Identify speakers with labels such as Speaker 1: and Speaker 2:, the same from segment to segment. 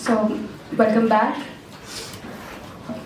Speaker 1: So, welcome back.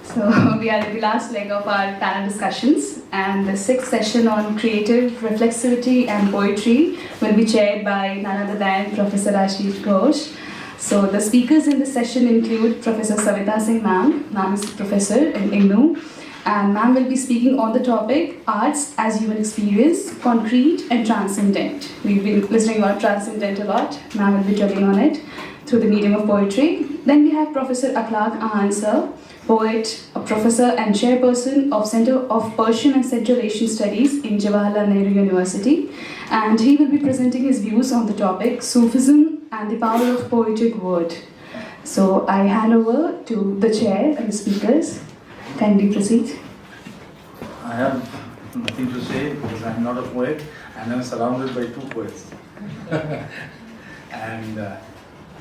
Speaker 1: So, we are at the last leg of our panel discussions, and the sixth session on creative reflexivity and poetry will be chaired by none other than Professor Ashish Ghosh. So, the speakers in this session include Professor Savita Singh ma'am. Ma'am is professor in IGNOU, and ma'am will be speaking on the topic Arts as Human Experience, Concrete and Transcendent. We've been listening about transcendent a lot. Ma'am will be dwelling on it through the medium of poetry. Then we have Professor Akhlaq Ahan sir, poet, a professor and chairperson of Center of Persian and Central Asian Studies in Jawaharlal Nehru University, and he will be presenting his views on the topic Sufism and the power of poetic word. So I hand over to the chair and the speakers. Kindly proceed.
Speaker 2: I have nothing to say because I am not a poet and I am surrounded by two poets.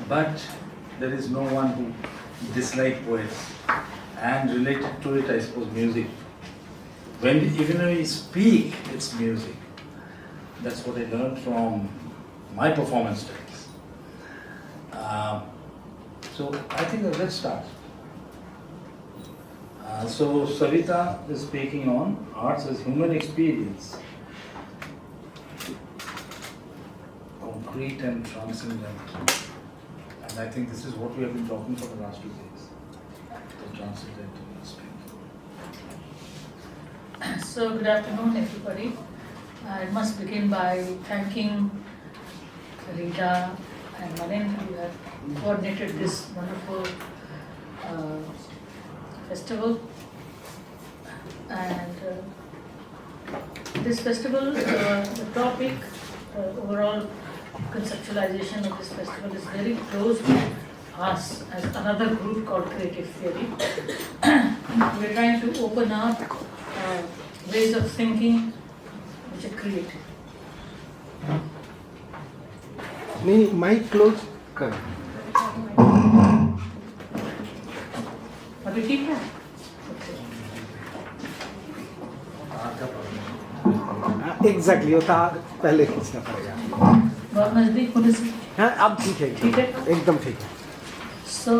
Speaker 2: But there is no one who dislikes poets, and related to it, I suppose, music. Even when we speak, it's music. That's what I learned from my performance studies. So I think let's start. So Savita is speaking on arts as human experience, concrete and transcendent. And I think this is what we have been talking for the last 2 days, the transcendental aspect.
Speaker 3: So good afternoon everybody. I must begin by thanking Reela and Manindra who have coordinated this wonderful festival. And this festival, the topic, overall conceptualization of this festival is very close to us as another group called Creative Theory. We're trying to open up ways of thinking which are creative.
Speaker 4: नहीं mic close कर
Speaker 3: अभी ठीक है?
Speaker 4: Exactly वो तार पहले खींचना पड़ेगा
Speaker 3: बहुत नजदीक होने से
Speaker 4: हाँ अब ठीक है एकदम ठीक है
Speaker 3: So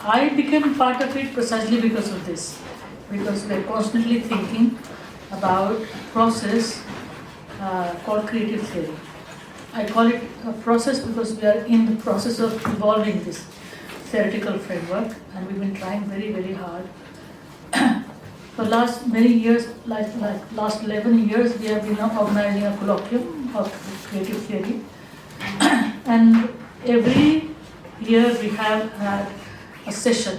Speaker 3: I became part of it precisely because of this, because we're constantly thinking about a process called creative theory. I call it a process because we are in the process of evolving this theoretical framework, and we've been trying very, very hard. For last many years, like last 11 years, we have been organizing a colloquium of creative theory, and every year we have had a session.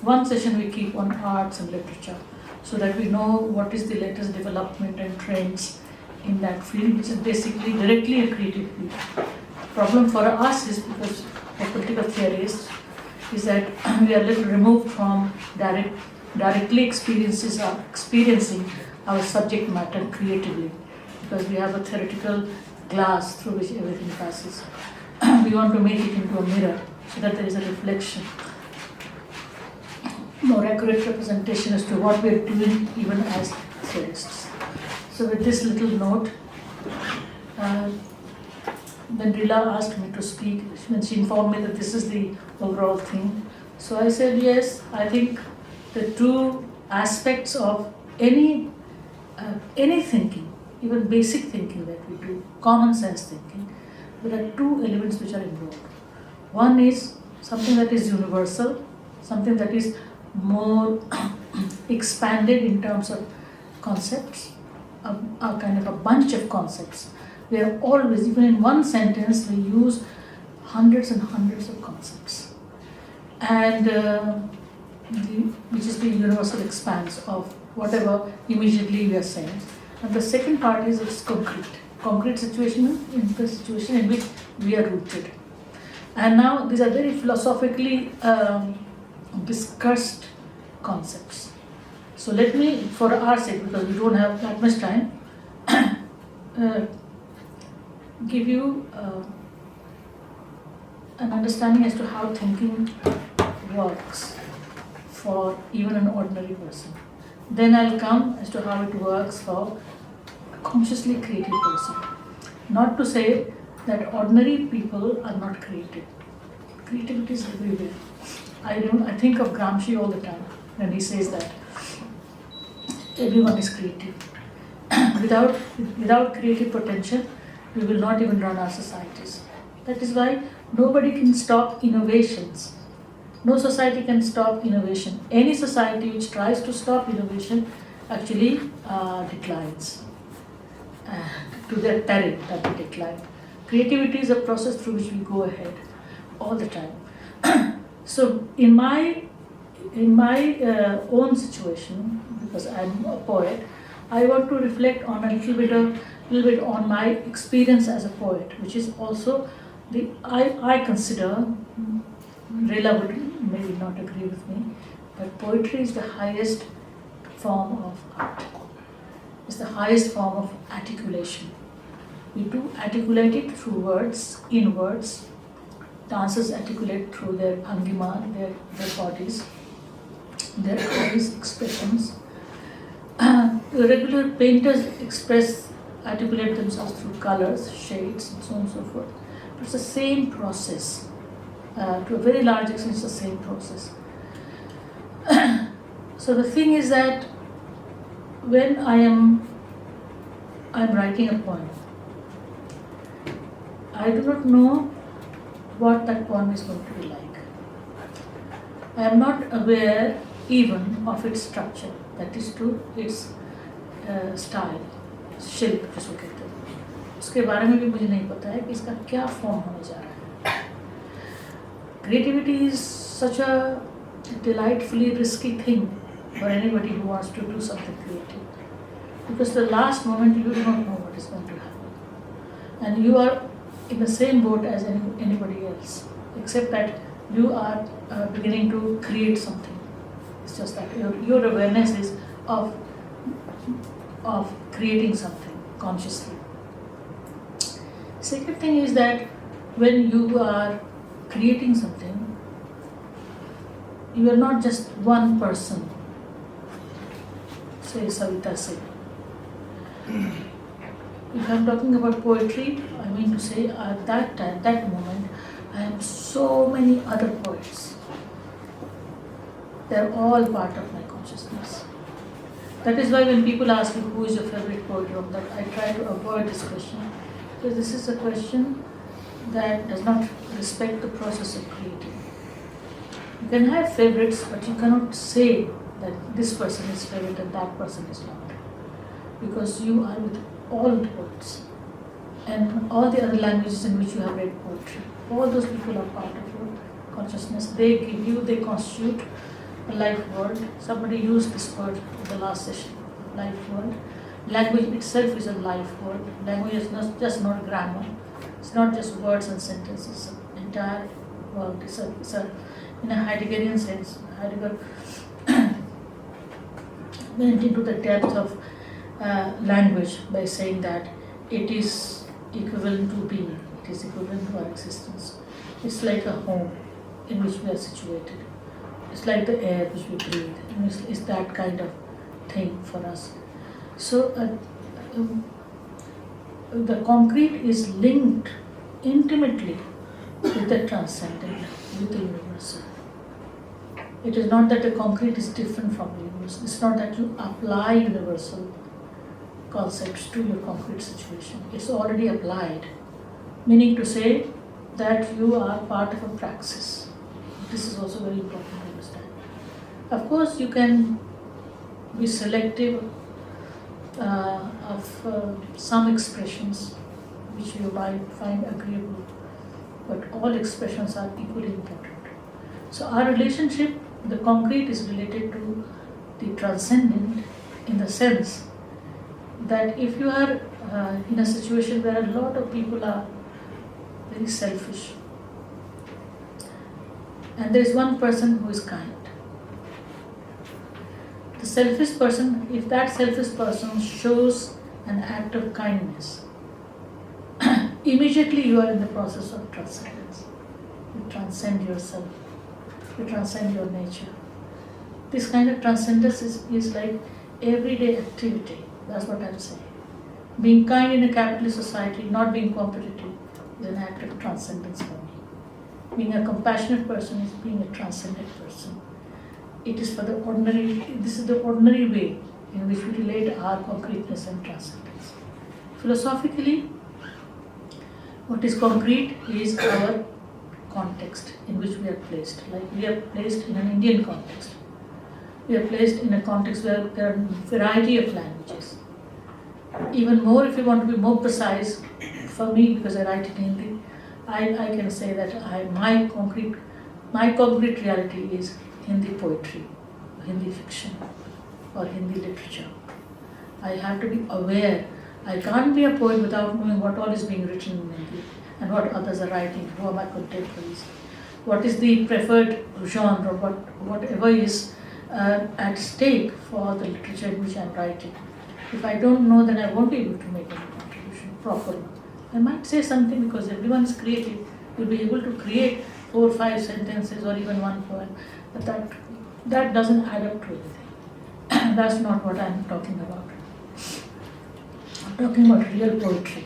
Speaker 3: One session we keep on arts and literature, so that we know what is the latest development and trends in that field, which is basically directly a creative field. Problem for us is, because of political theorists, is that we are a little removed from directly experiencing our subject matter creatively, because we have a theoretical glass through which everything passes. We want to make it into a mirror so that there is a reflection, more accurate representation as to what we are doing even as theorists. So with this little note, then Reela asked me to speak when she informed me that this is the overall thing. So I said, yes, I think the two aspects of any thinking, even basic thinking that we do, common sense thinking, there are two elements which are involved. One is something that is universal, something that is more expanded in terms of concepts, a kind of a bunch of concepts. We are always, even in one sentence, we use hundreds and hundreds of concepts. And which is the universal expanse of whatever immediately we are saying. And the second part is it's concrete situation, in the situation in which we are rooted. And now these are very philosophically discussed concepts. So let me, for our sake, because we don't have that much time, give you an understanding as to how thinking works for even an ordinary person. Then I'll come as to how it works for a consciously creative person. Not to say that ordinary people are not creative. creativity is everywhere. I think of Gramsci all the time when he says that everyone is creative. without creative potential, we will not even run our societies. That is why nobody can stop innovations. No society can stop innovation. Any society which tries to stop innovation actually declines. To their peril that they decline. Creativity is a process through which we go ahead all the time. So in my own situation, because I'm a poet, I want to reflect on a little bit on my experience as a poet, which is also I consider, Reela would maybe not agree with me, but poetry is the highest form of art. It's the highest form of articulation. We do articulate it through words, in words. Dancers articulate through their bhangima, their bodies, their eyes, expressions. Regular painters articulate themselves through colors, shades, and so on and so forth. But it's the same process. To a very large extent, it's the same process. So the thing is that when I'm writing a poem, I do not know what that poem is going to be like. I am not aware even of its structure, that is to its style, शिल्प जिसको कहते हैं, उसके बारे में भी मुझे नहीं पता है कि इसका क्या फॉर्म होने जा रहा है. Creativity is such a delightfully risky thing for anybody who wants to do something creative, because the last moment you do not know what is going to happen, and you are in the same boat as anybody else, except that you are beginning to create something. It's just that your awareness is of creating something consciously. Second thing is that when you are creating something, you are not just one person, say Savita Singh. If I'm talking about poetry, I mean to say at that time, that moment, I am so many other poets. They're all part of my consciousness. That is why when people ask me who is your favorite poet, that I try to avoid this question, because this is a question that does not respect the process of creating. You can have favorites, but you cannot say that this person is favorite and that person is not, because you are with all the poets and all the other languages in which you have read poetry. All those people are part of your consciousness. They constitute a life world. Somebody used this word in the last session, life world. Language itself is a life world. Language is not just not grammar. It's not just words and sentences. It's an entire world. It's a in a Heideggerian sense. Heidegger went into the depth of language by saying that it is equivalent to being. It is equivalent to our existence. It's like a home in which we are situated. It's like the air which we breathe. It's that kind of thing for us. So the concrete is linked intimately with the transcendent, with the universal. It is not that the concrete is different from the universal. It's not that you apply universal concepts to your concrete situation. It's already applied, meaning to say that you are part of a praxis. This is also very important to understand. Of course, you can be selective of some expressions which you might find agreeable, but all expressions are equally important. So our relationship, the concrete, is related to the transcendent in the sense that if you are in a situation where a lot of people are very selfish, and there is one person who is kind, the selfish person, if that selfish person shows an act of kindness, immediately you are in the process of transcendence. You transcend yourself. You transcend your nature. This kind of transcendence is like everyday activity. That's what I'm saying. Being kind in a capitalist society, not being competitive, is an act of transcendence for me. Being a compassionate person is being a transcendent person. It is for the ordinary, this is the ordinary way in which we relate our concreteness and transcendence. Philosophically, what is concrete is our context in which we are placed. Like we are placed in an Indian context. We are placed in a context where there are a variety of languages. Even more, if you want to be more precise, for me, because I write in Hindi, I can say that my concrete reality is Hindi poetry, Hindi fiction, or Hindi literature. I have to be aware. I can't be a poet without knowing what all is being written in Hindi and what others are writing, who are my contemporaries, what is the preferred genre, whatever is at stake for the literature in which I am writing. If I don't know, then I won't be able to make any contribution properly. I might say something because everyone is creative. You'll be able to create 4 or 5 sentences or even one poem, but that doesn't add up to anything. That's not what I'm talking about. I'm talking about real poetry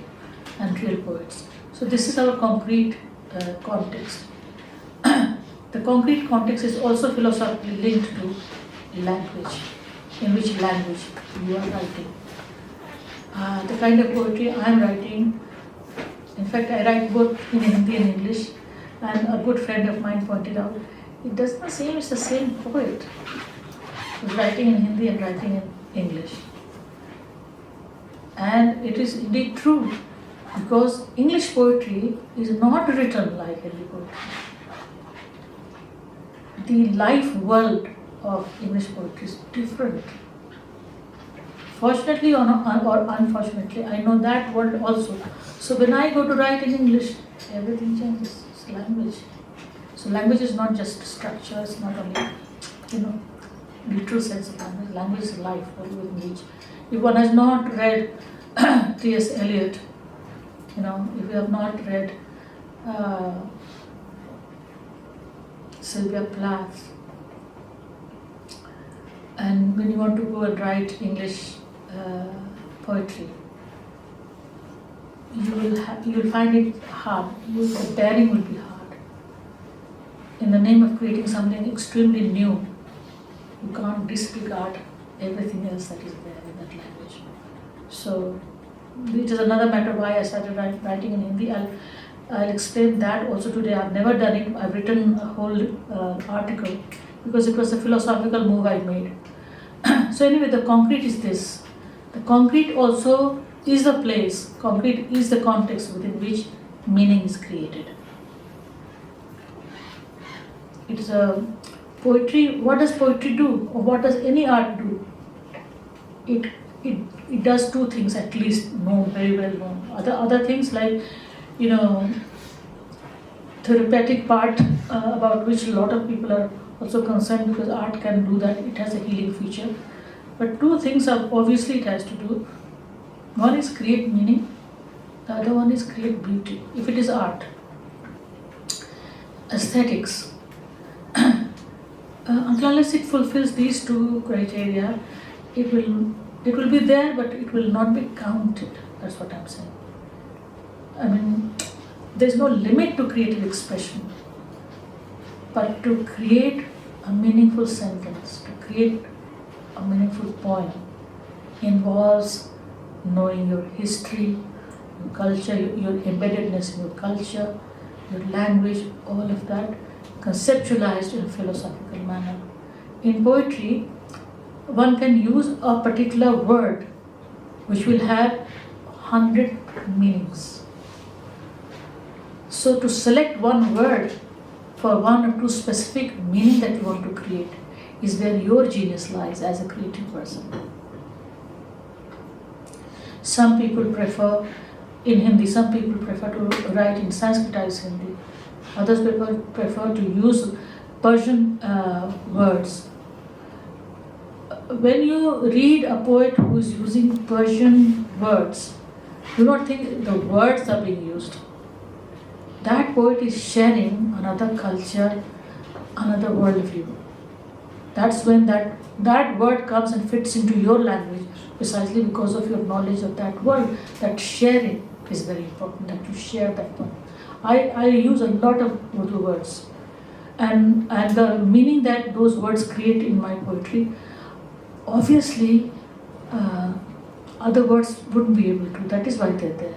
Speaker 3: and real poets. So this is our concrete context. The concrete context is also philosophically linked to language. In which language you are writing. The kind of poetry I am writing, in fact I write both in Hindi and English, and a good friend of mine pointed out, it does not seem it's the same poet who's writing in Hindi and writing in English. And it is indeed true, because English poetry is not written like Hindi poetry. The life world of English poetry is different. Fortunately or unfortunately, I know that world also. So when I go to write in English, everything changes. It's language. So language is not just structure, it's not only, literal sense of language. Language is life, what you engage. If one has not read T.S. Eliot, if you have not read Sylvia Plath, and when you want to go and write English poetry, you will find it hard. The bearing will be hard. In the name of creating something extremely new, you can't disregard everything else that is there in that language. So it is another matter why I started writing in Hindi. I'll explain that also today. I've never done it. I've written a whole article because it was a philosophical move I made. So anyway, the concrete is this. The concrete also is the place, concrete is the context within which meaning is created. It is a poetry. What does poetry do, or what does any art do? It does 2 things at least, known, very well known. Other things like, therapeutic part about which a lot of people are also concerned, because art can do that. It has a healing feature. But 2 things are obviously it has to do. One is create meaning. The other one is create beauty. If it is art, aesthetics. Unless it fulfills these 2 criteria, it will be there, but it will not be counted. That's what I'm saying. I mean, there's no limit to creative expression, but to create a meaningful sentence, to create a meaningful poem, involves knowing your history, your culture, your embeddedness in your culture, your language, all of that conceptualized in a philosophical manner. In poetry, one can use a particular word which will have 100 meanings. So to select one word for 1 or 2 specific meaning that you want to create is where your genius lies as a creative person. Some people prefer in Hindi, some people prefer to write in Sanskritized Hindi. Others prefer to use Persian words. When you read a poet who is using Persian words, do not think the words are being used. That poet is sharing another culture, another worldview. That's when that word comes and fits into your language, precisely because of your knowledge of that world. That sharing is very important, that you share that one. I use a lot of Urdu words, and the meaning that those words create in my poetry, obviously, other words wouldn't be able to. That is why they're there.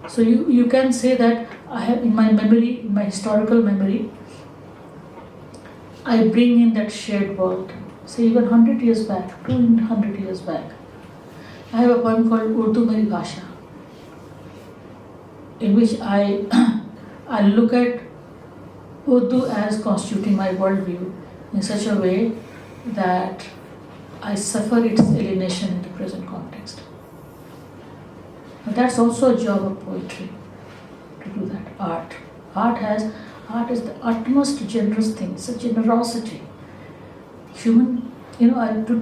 Speaker 3: So you can say that I have in my memory, in my historical memory, I bring in that shared world. Say even 100 years back, 200 years back, I have a poem called Urdu Meri Bhasha, in which I look at Urdu as constituting my worldview in such a way that I suffer its alienation in the present context. But that's also a job of poetry, to do that. Art is the utmost generous thing. It's a generosity. Human,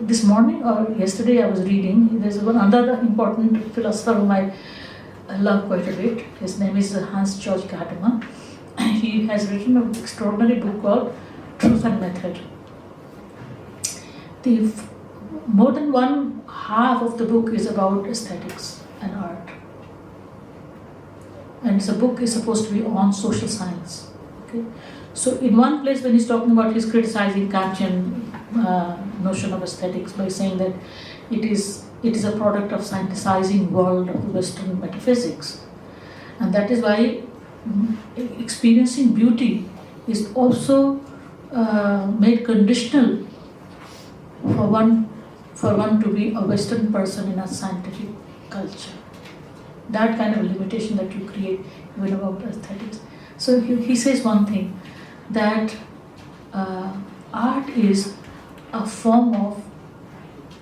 Speaker 3: this morning or yesterday I was reading, there's another important philosopher whom I love quite a bit. His name is Hans Georg Gadamer. He has written an extraordinary book called Truth and Method. More than one half of the book is about aesthetics and art. And the book is supposed to be on social science. Okay? So in one place when he's talking about, he's criticizing Kantian notion of aesthetics by saying that it is a product of scienticizing world of the Western metaphysics. And that is why experiencing beauty is also made conditional for one to be a Western person in a scientific culture. That kind of limitation that you create even about aesthetics. So he says one thing, that art is a form of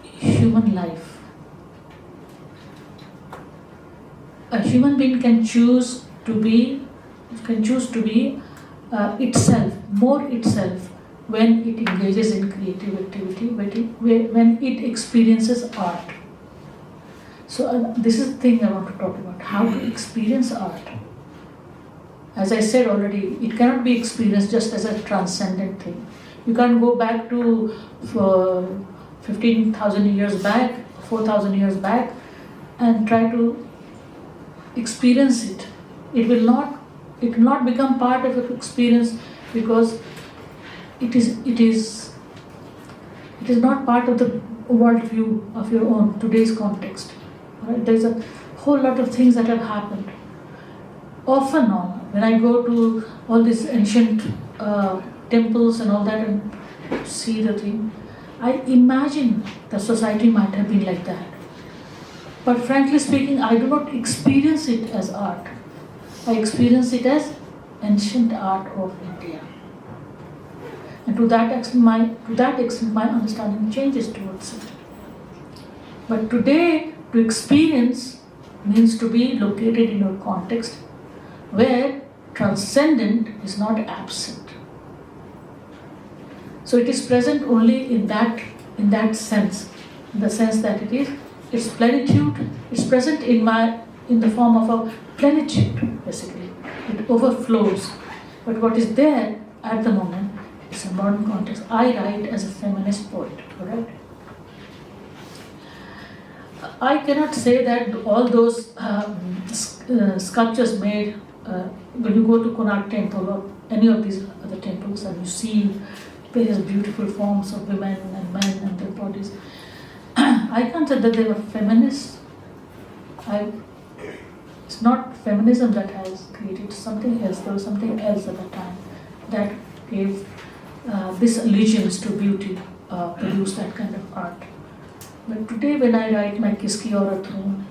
Speaker 3: human life. A human being can choose to be itself, more itself, when it engages in creative activity, when it experiences art. So this is the thing I want to talk about, how to experience art. As I said already, it cannot be experienced just as a transcendent thing. You can't go back to 15,000 years back, 4,000 years back, and try to experience it. It will not become part of your experience, because it is not part of the worldview of your own today's context. Right? There's a whole lot of things that have happened. Off and on, when I go to all these ancient temples and all that and see the thing, I imagine the society might have been like that. But frankly speaking, I do not experience it as art. I experience it as ancient art of India. And to that extent, my understanding changes towards it. But today, to experience means to be located in a context where transcendent is not absent. So it is present only in that sense, in the sense that it's plenitude. It's present in the form of a plenitude, basically. It overflows. But what is there at the moment is a modern context. I write as a feminist poet, correct? I cannot say that all those sculptures made, when you go to Konark Temple or any of these other temples and you see various beautiful forms of women and men and their bodies, I can't say that they were feminists. It's not feminism that has created something else. There was something else at the time that gave this allegiance to beauty, produced that kind of art. But today when I write मैं किसकी औरत हूँ,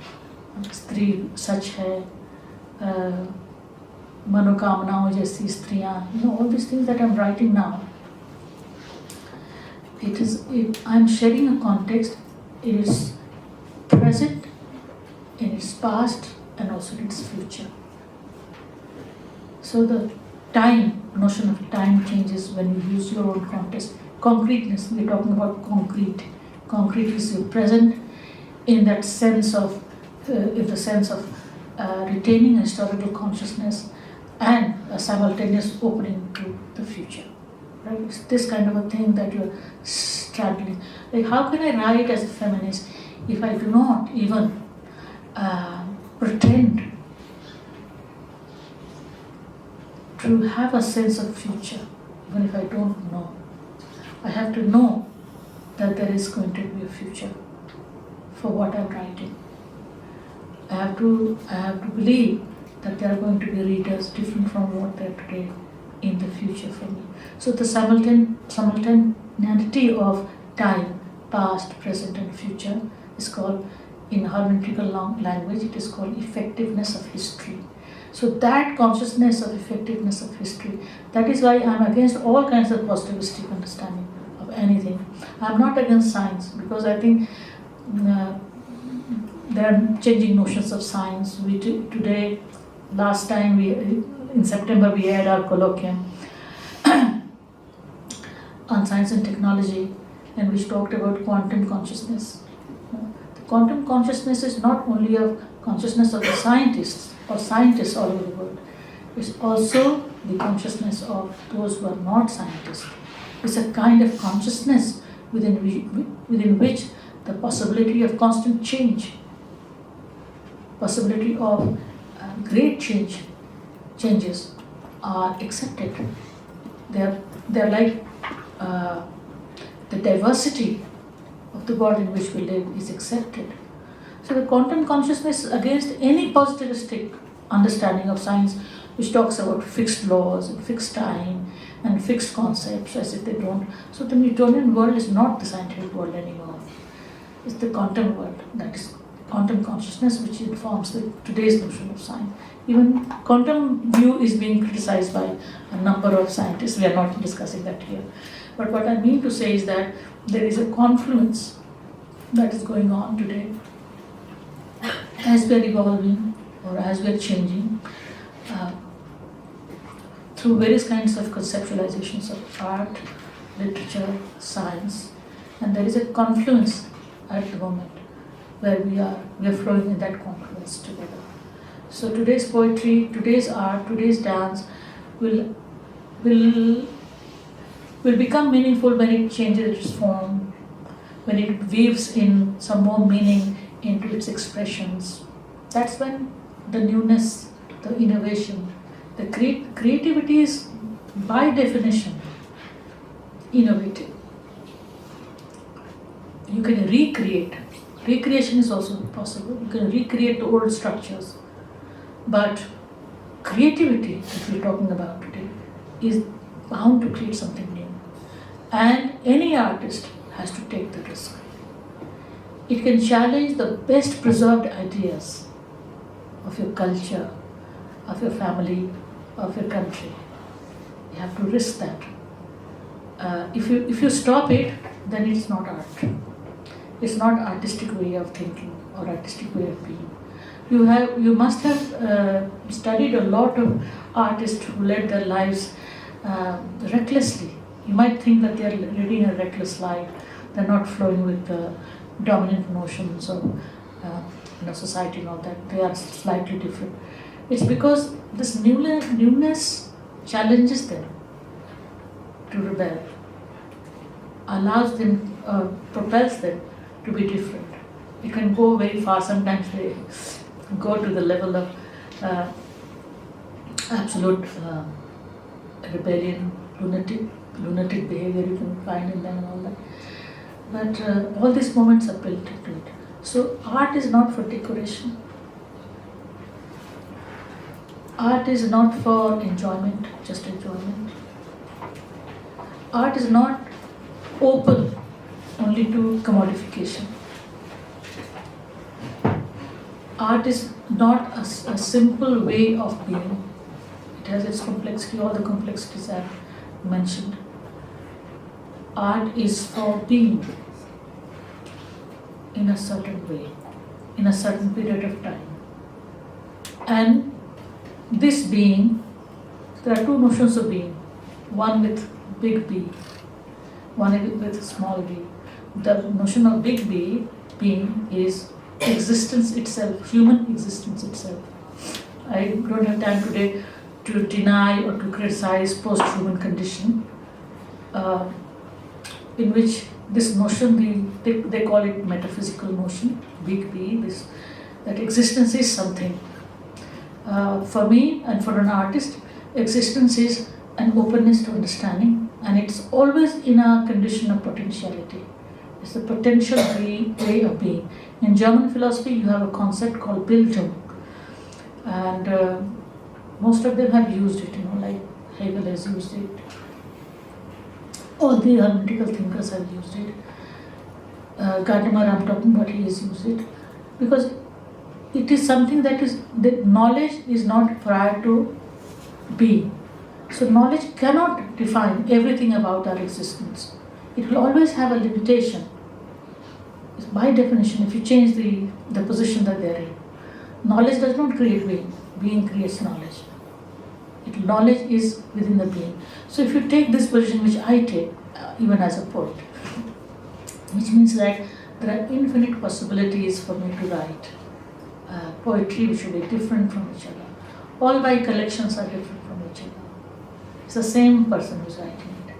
Speaker 3: स्त्री सच है, मनोकामनाओं जैसी स्त्रियाँ, all these things that I'm writing now, I'm sharing a context. It is present in its past and also in its future. So the notion of time changes when you use your own context. Concreteness, we're talking about concrete. Concrete is present in that sense of, retaining a historical consciousness and a simultaneous opening to the future. Right? It's this kind of a thing that you're straddling. Like, how can I write as a feminist if I do not even pretend to have a sense of future, even if I don't know. I have to know that there is going to be a future for what I'm writing. I have to believe that there are going to be readers different from what they are today in the future for me. So the simultaneity of time, past, present and future is called, in hermeneutical language, it is called effectiveness of history. So that consciousness of effectiveness of history, that is why I'm against all kinds of positivistic understanding of anything. I'm not against science, because I think there are changing notions of science. Last time in September we had our colloquium on science and technology, and which talked about quantum consciousness. The quantum consciousness is not only a consciousness of the scientists or scientists all over the world, it's also the consciousness of those who are not scientists. It's a kind of consciousness within which the possibility of constant change, possibility of great changes are accepted. They're like the diversity of the world in which we live is accepted. So the quantum consciousness is against any positivistic understanding of science which talks about fixed laws and fixed time and fixed concepts as if they don't. So the Newtonian world is not the scientific world anymore. It's the quantum world, that is quantum consciousness, which informs today's notion of science. Even quantum view is being criticized by a number of scientists. We are not discussing that here. But what I mean to say is that there is a confluence that is going on today as we are evolving or as we are changing through various kinds of conceptualizations of art, literature, science, and there is a confluence at the moment where we are flowing in that confluence together. So today's poetry, today's art, today's dance will become meaningful when it changes its form, when it weaves in some more meaning into its expressions. That's when the newness, the innovation, the creativity is by definition innovative. You can recreate. Recreation is also possible. You can recreate the old structures. But creativity, that we're talking about today, is bound to create something new. And any artist has to take the risk. It can challenge the best preserved ideas of your culture, of your family, of your country. You have to risk that. If you stop it, then it's not art. It's not artistic way of thinking or artistic way of being. You must have studied a lot of artists who led their lives recklessly. You might think that they are leading a reckless life. They're not flowing with the dominant notions of society and all that. They are slightly different. It's because this newness challenges them to rebel, allows them, propels them to be different. It can go very far. Sometimes they go to the level of absolute rebellion, lunatic behavior you can find in them and all that. But all these moments are built into it. So art is not for decoration. Art is not for enjoyment, just enjoyment. Art is not open only to commodification. Art is not a simple way of being. It has its complexity, all the complexities I've mentioned. Art is for being in a certain way, in a certain period of time. And this being, there are two notions of being, one with big B, one with small b. The notion of big B, being, is existence itself, human existence itself. I don't have time today to deny or to criticize post-human condition, in which this notion, they call it metaphysical notion, big B, that existence is something. For me and for an artist, existence is an openness to understanding, and it's always in a condition of potentiality. It's the potential way of being. In German philosophy, you have a concept called Bildung, and most of them have used it, like Hegel has used it. All the hermeneutical thinkers have used it. Gadamer, I'm talking about, he has used it. Because it is something that knowledge is not prior to being. So knowledge cannot define everything about our existence. It will always have a limitation. By definition, if you change the position that they're in. Knowledge does not create being. Being creates knowledge. Knowledge is within the being. So if you take this position, which I take, even as a poet, which means that there are infinite possibilities for me to write poetry which will be different from each other. All my collections are different from each other. It's the same person who's writing it.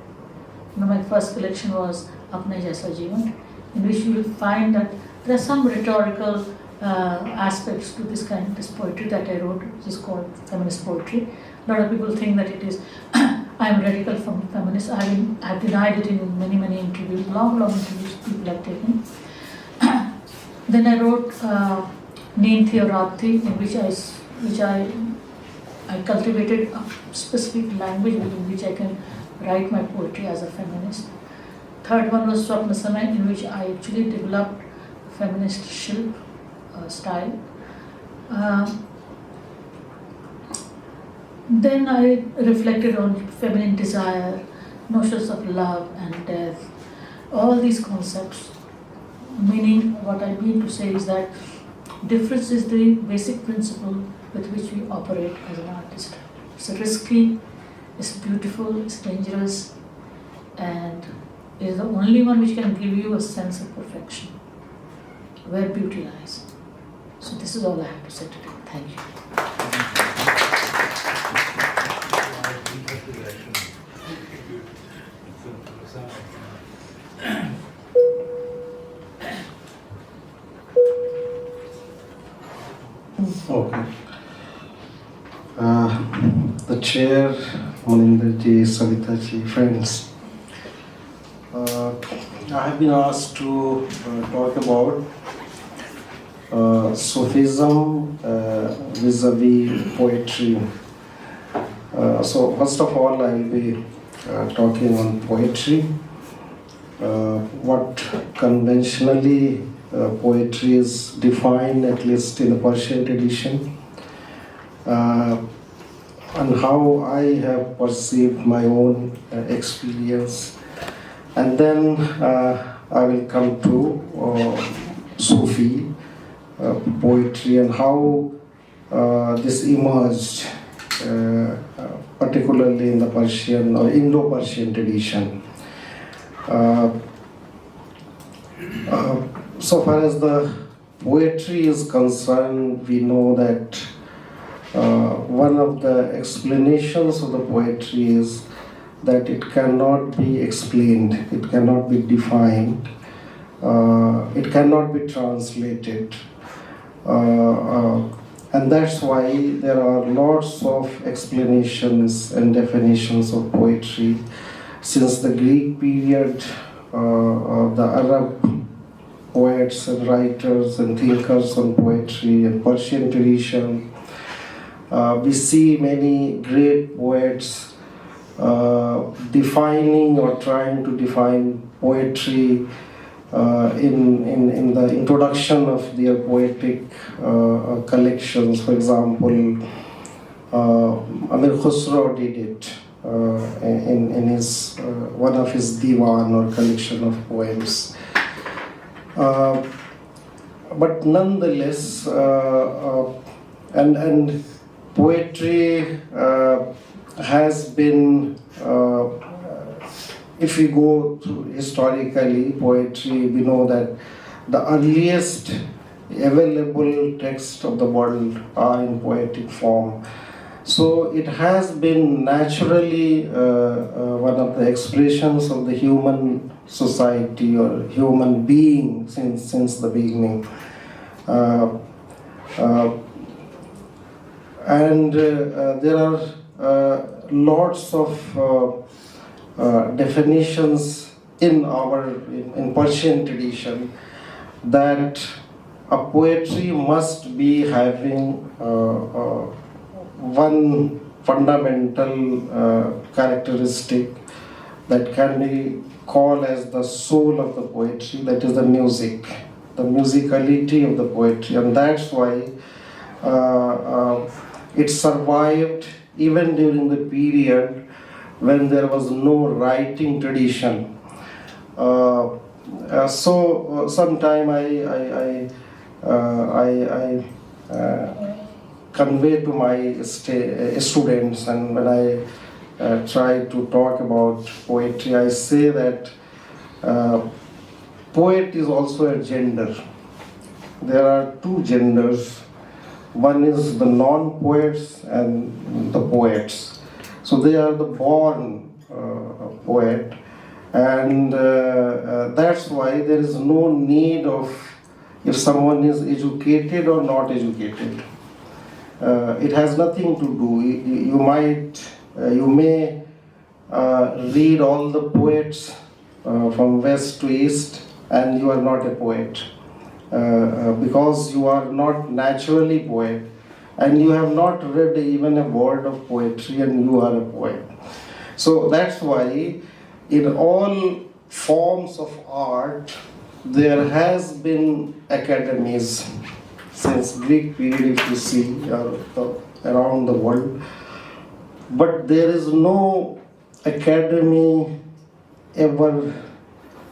Speaker 3: My first collection was Apne Jaisa Jeevan, in which you will find that there are some rhetorical aspects to this poetry that I wrote, which is called feminist poetry. A lot of people think that it is I am radical feminist. I've denied it in many interviews, long interviews people have taken. Then I wrote Neenthi or Rathi, in which I cultivated a specific language in which I can write my poetry as a feminist. Third one was Swapna Samay, in which I actually developed feminist shilp style. Then I reflected on feminine desire, notions of love and death, all these concepts. Meaning, what I mean to say is that difference is the basic principle with which we operate as an artist. It's risky, it's beautiful, it's dangerous, and it is the only one which can give you a sense of perfection, where beauty lies. So this is all I have to say today. Thank you.
Speaker 5: Okay. The chair, Manindra ji, Savita ji, friends. I have been asked to talk about Sufism vis-a-vis poetry. So first of all, I will be talking on poetry. What conventionally poetry is defined, at least in the Persian tradition, and how I have perceived my own experience. And then I will come to Sufi poetry and how this emerged, particularly in the Persian or Indo-Persian tradition. So far as the poetry is concerned, we know that one of the explanations of the poetry is that it cannot be explained, it cannot be defined, it cannot be translated. And that's why there are lots of explanations and definitions of poetry since the Greek period, the Arab poets and writers and thinkers on poetry and Persian tradition. We see many great poets defining or trying to define poetry in the introduction of their poetic collections. For example, Amir Khusro did it in his one of his diwan or collection of poems. But nonetheless, and poetry has been, if we go through historically, poetry, we know that the earliest available texts of the world are in poetic form. So it has been naturally one of the expressions of the human society or human being since the beginning. And there are lots of definitions in Persian tradition that a poetry must be having one fundamental characteristic that can be called as the soul of the poetry, that is the music, the musicality of the poetry, and that's why it survived even during the period when there was no writing tradition. So sometime I convey to my students, and when I try to talk about poetry, I say that poet is also a gender. There are two genders. One is the non-poets and the poets. So they are the born poet, and that's why there is no need of if someone is educated or not educated. It has nothing to do. You may read all the poets from west to east, and you are not a poet. Because you are not naturally poet, and you have not read even a word of poetry, and you are a poet. So that's why in all forms of art there has been academies since Greek period, if you see around the world, but there is no academy ever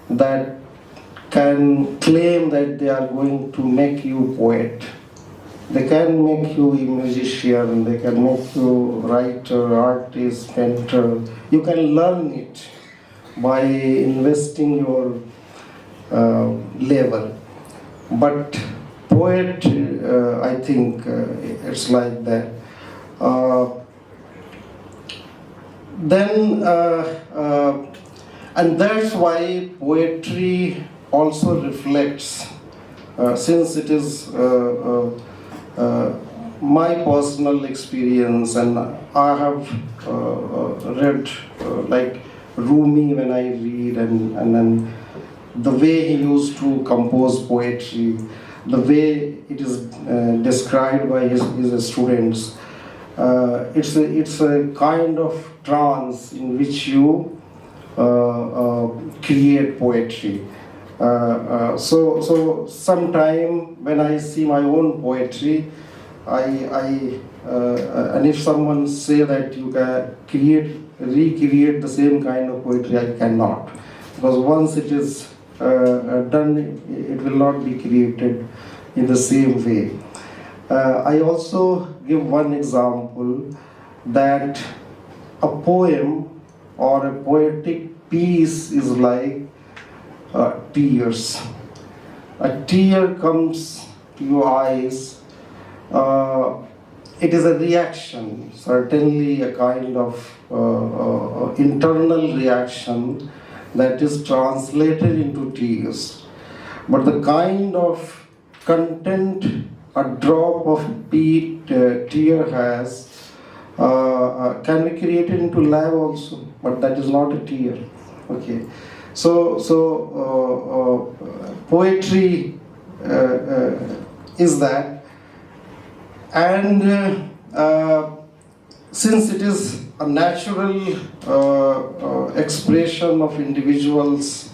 Speaker 5: that can claim that they are going to make you poet. They can make you a musician, they can make you writer, artist, painter. You can learn it by investing your level. But poet, I think it's like that. And that's why poetry also reflects, since it is my personal experience, and I have read like Rumi when I read, and then the way he used to compose poetry, the way it is described by his students, it's a kind of trance in which you create poetry. So sometime when I see my own poetry, and if someone say that you can recreate the same kind of poetry, I cannot, because once it is done, it will not be created in the same way. I also give one example that a poem or a poetic piece is like tears. A tear comes to your eyes. It is a reaction, certainly a kind of internal reaction that is translated into tears. But the kind of content a drop of tear has can be created into love also, but that is not a tear. Okay. So poetry is that, and since it is a natural expression of individuals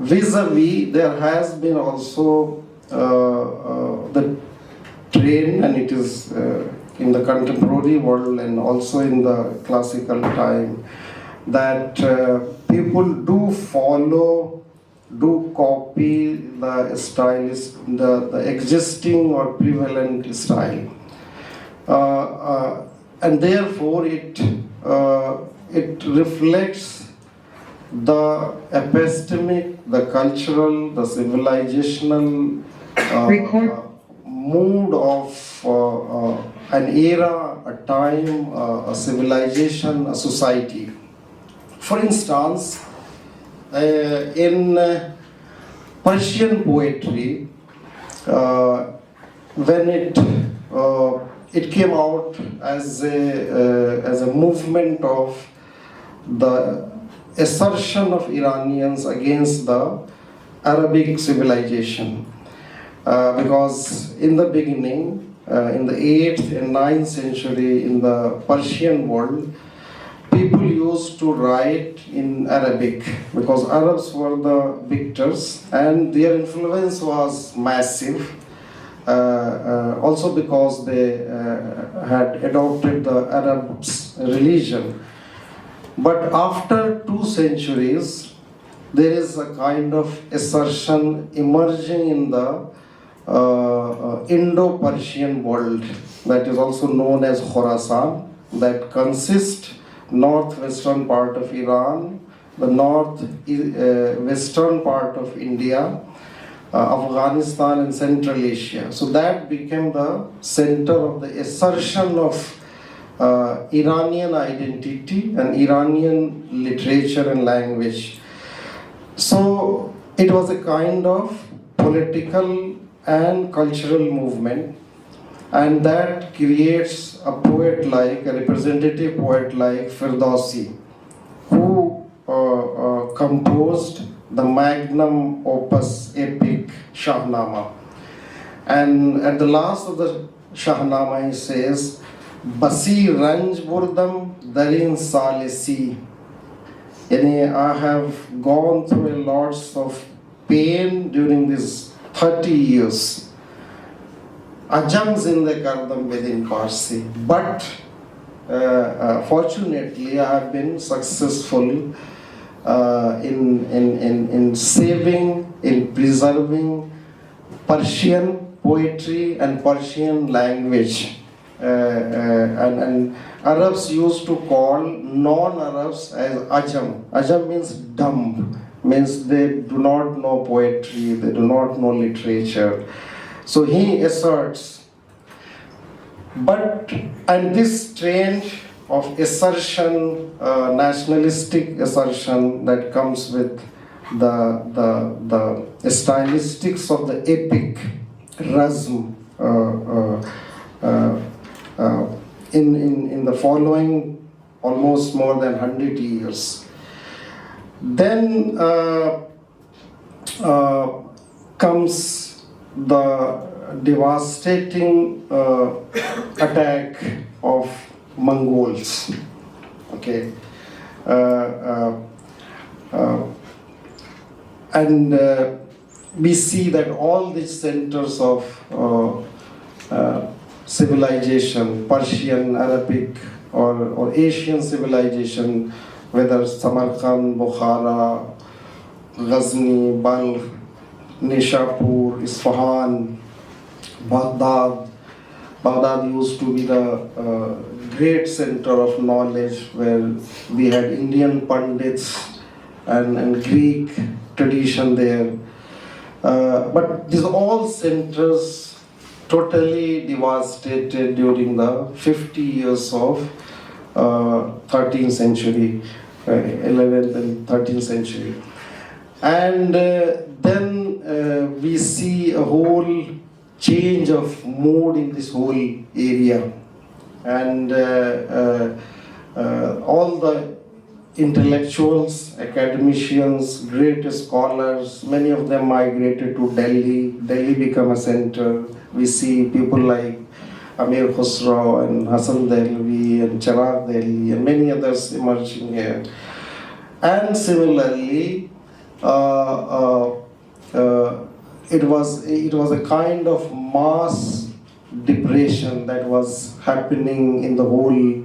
Speaker 5: vis-a-vis, there has been also the trend, and it is in the contemporary world and also in the classical time, that people do follow, do copy the stylist, the existing or prevalent style, and therefore it reflects the epistemic, the cultural, the civilizational mood of an era, a time, a civilization, a society. For instance, in Persian poetry, when it it came out as a movement of the assertion of Iranians against the Arabic civilization. Because in the beginning, in the 8th and 9th century in the Persian world, people used to write in Arabic because Arabs were the victors and their influence was massive. Also because they had adopted the Arabs' religion. But after 2 centuries, there is a kind of assertion emerging in the Indo-Persian world that is also known as Khorasan, that consists northwestern part of Iran, the northwestern part of India, Afghanistan and Central Asia. So that became the center of the assertion of Iranian identity and Iranian literature and language. So it was a kind of political and cultural movement, and that creates a poet like, a representative poet like Firdausi, who composed the magnum opus epic Shahnama. And at the last of the Shahnama he says, Basi ranj burdam darin salisi. Yani I have gone through a lot of pain during these 30 years. Ajam zinde kardam within Parsi. But fortunately I have been successful in saving, in preserving Persian poetry and Persian language. And Arabs used to call non-Arabs as Ajam. Ajam means dumb, means they do not know poetry, they do not know literature. So he asserts, and this trend of assertion, nationalistic assertion that comes with the stylistics of the epic Razm in the following almost more than 100 years. Then comes the devastating attack of Mongols. Okay, and we see that all these centers of civilization, Persian, Arabic, or Asian civilization, whether Samarkand, Bukhara, Ghazni, Balkh, Nishapur, Isfahan, Baghdad. Baghdad used to be the great center of knowledge where we had Indian Pandits and Greek tradition there. But these all centers totally devastated during the 50 years of 13th century, 11th and 13th century. And then we see a whole change of mood in this whole area. And all the intellectuals, academicians, great scholars, many of them migrated to Delhi. Delhi became a center. We see people like Amir Khusro and Hassan Dehlvi and Chirag Dehlvi and many others emerging here. And similarly, it was a kind of mass depression that was happening in the whole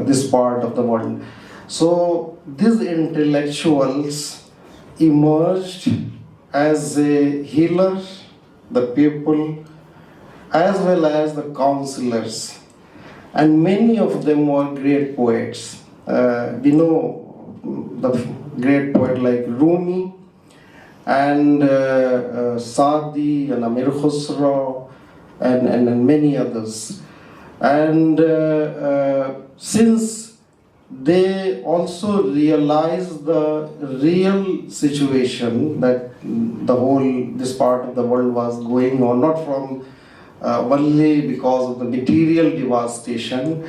Speaker 5: this part of the world. So these intellectuals emerged as a healer, the people, as well as the counselors, and many of them were great poets. We know the great poet like Rumi and Saadi and Amir Khusro and many others. And since they also realized the real situation that this part of the world was going on, not from only because of the material devastation,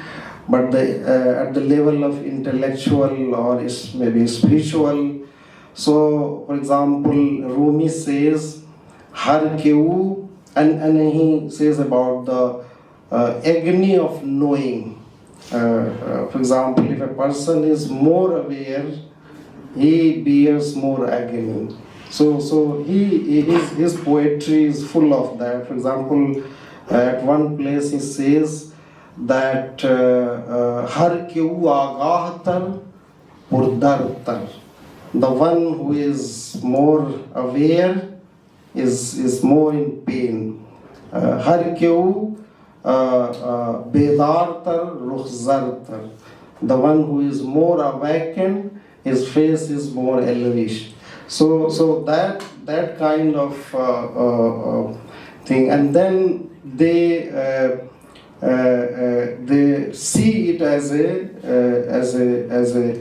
Speaker 5: but at the level of intellectual or maybe spiritual. So, for example, Rumi says, "Har keu," and he says about the agony of knowing. For example, if a person is more aware, he bears more agony. So his poetry is full of that. For example, at one place he says that har keu agah tar purdar tar. The one who is more aware is more in pain. Har keu bedar tar rukhzar tar. The one who is more awakened, his face is more elvish. So that kind of thing, and then they see it as a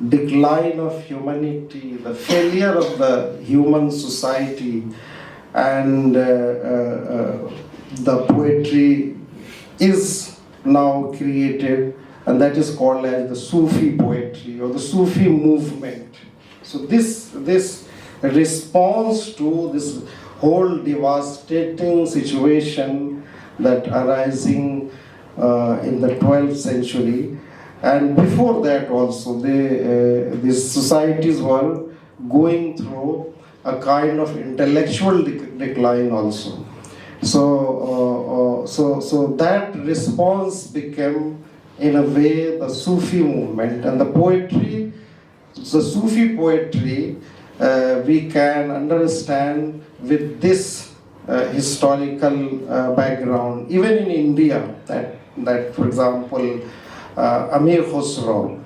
Speaker 5: decline of humanity, the failure of the human society, and the poetry is now created, and that is called as the Sufi poetry or the Sufi movement. So this response to this whole devastating situation that arising in the 12th century, and before that also, these societies were going through a kind of intellectual decline also. So that response became, in a way, the Sufi movement, and the poetry. The Sufi poetry we can understand with this historical background. Even in India, that for example, Amir Khusro,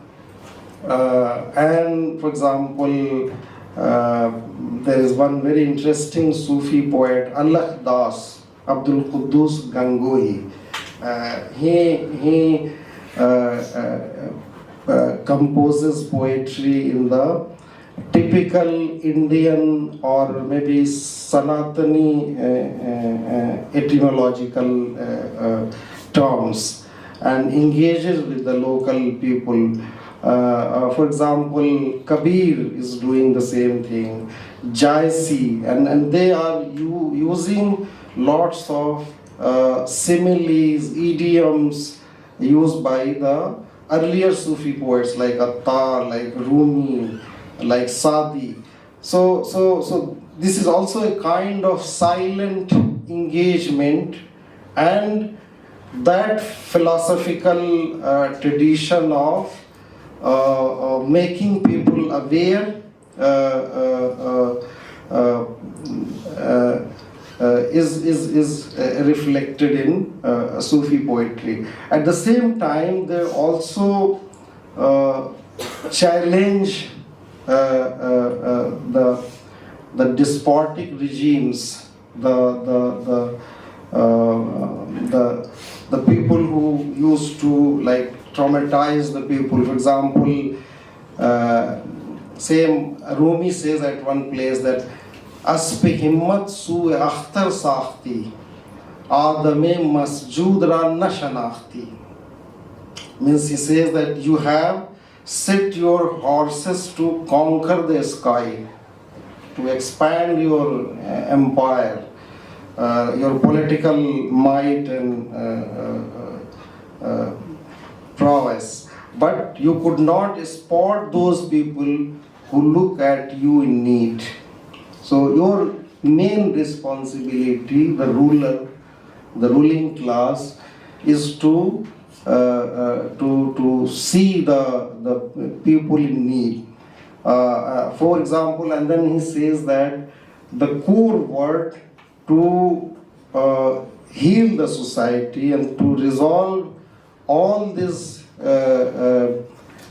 Speaker 5: and for example, there is one very interesting Sufi poet, Allah Das, Abdul Quddus Gangohi. He composes poetry in the typical Indian or maybe Sanatani etymological terms, and engages with the local people. For example, Kabir is doing the same thing, Jaisi, and they are using lots of similes, idioms used by the earlier Sufi poets like Attar, like Rumi, like Sadi. So this is also a kind of silent engagement, and that philosophical tradition of making people aware is reflected in Sufi poetry. At the same time, they also challenge the despotic regimes, the people who used to traumatize the people. For example, same Rumi says at one place that Asp himmat su akhtar sakhti, Adame masjud ra na shanakhti. Means he says that you have set your horses to conquer the sky, to expand your empire, your political might and prowess. But you could not spot those people who look at you in need. So your main responsibility, the ruler, the ruling class, is to see the people in need. For example, and then he says that the core word to heal the society and to resolve all these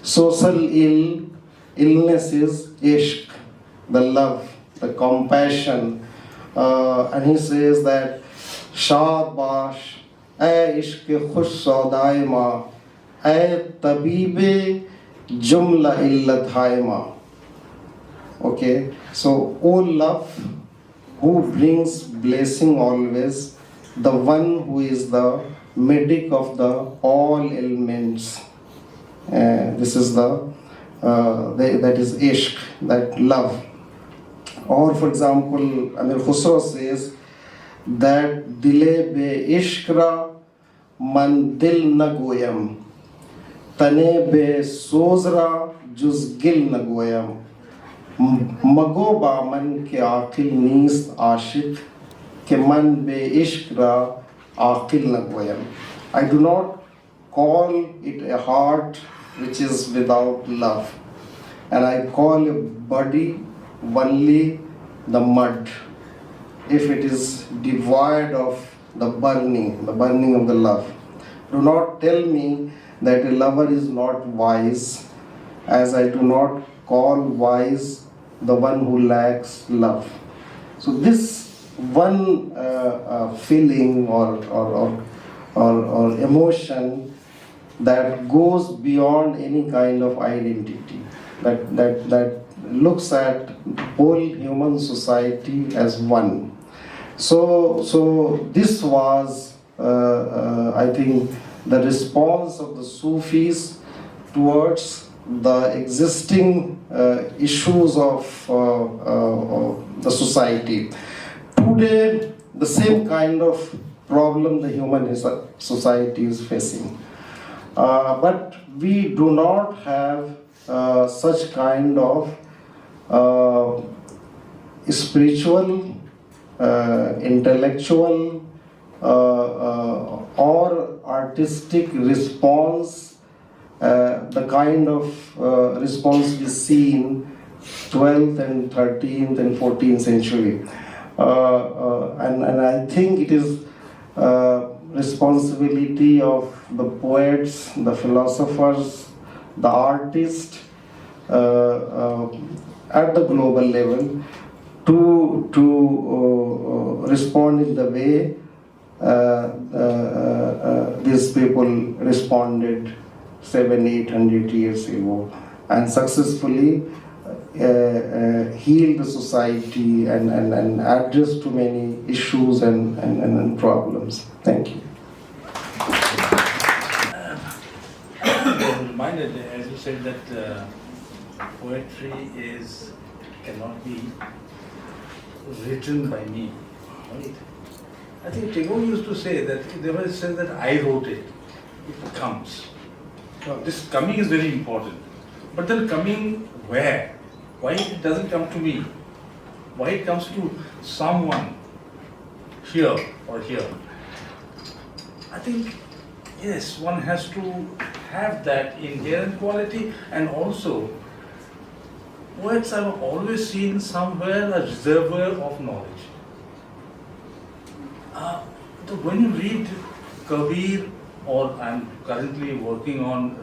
Speaker 5: social illnesses, ishq, the love, the compassion. And he says that Shad bash, ay ishq khush saudaye ma, ay tabibe jumla illat haima. Okay, so O love, who brings blessing always, the one who is the medic of the all ailments. This is that is ishq, that love. Or for example, Amir Khusro says that dile be ishqra man dil na goyam, tane be sozra juz gil na goyam, mago ba man ke aqil neest ashik, ke man be ishqra aqil na goyam. I do not call it a heart which is without love, and I call a body only the mud if it is devoid of the burning of the love. Do not tell me that a lover is not wise, as I do not call wise the one who lacks love. So this one feeling or emotion that goes beyond any kind of identity, that looks at whole human society as one. So this was, I think, the response of the Sufis towards the existing issues of the society. Today, the same kind of problem the human society is facing. But we do not have such kind of spiritual, intellectual, or artistic response, the kind of response we see in 12th and 13th and 14th century. And I think it is responsibility of the poets, the philosophers, the artists at the global level to respond in the way these people responded 700-800 years ago, and successfully heal the society and address to many issues and problems. Thank you.
Speaker 2: I'm reminded, as you said, that poetry cannot be written by me, right? I think Thakur used to say that he never said that I wrote it. It comes. Now, this coming is very important. But then coming where? Why it doesn't come to me? Why it comes to someone here or here? I think, yes, one has to have that inherent quality, and also poets have always seen somewhere a reservoir of knowledge. When you read Kabir, or I'm currently working on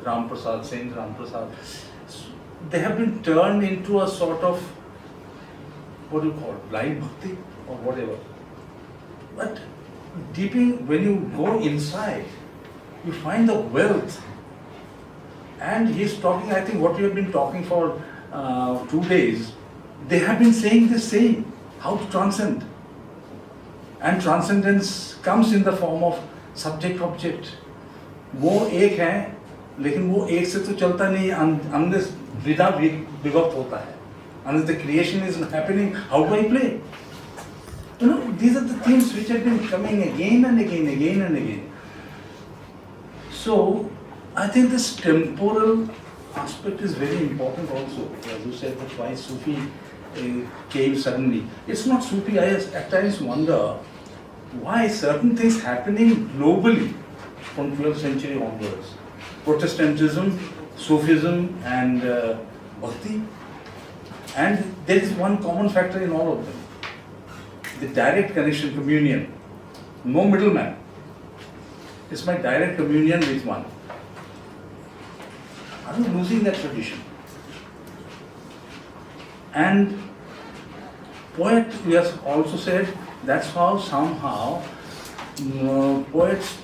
Speaker 2: Saint Ram Prasad, they have been turned into a sort of, what do you call it, blind bhakti or whatever. But when you go inside, you find the wealth. And he's talking, I think what we have been talking for 2 days, they have been saying the same, how to transcend. And transcendence comes in the form of subject-object. वो एक है, लेकिन वो एक से तो चलता नहीं, unless विदा विभक्त होता है. Unless the creation is happening, how do I play? You know, these are the themes which have been coming again and again. So, I think this temporal aspect is very important also. As you said, that's why Sufi came suddenly. It's not Sufi. I at times wonder why certain things happening globally from 12th century onwards. Protestantism, Sufism, and Bhakti. And there is one common factor in all of them. The direct connection, communion. No middleman. It's my direct communion with one. Are we losing that tradition? And poet, we have also said, that's how somehow poets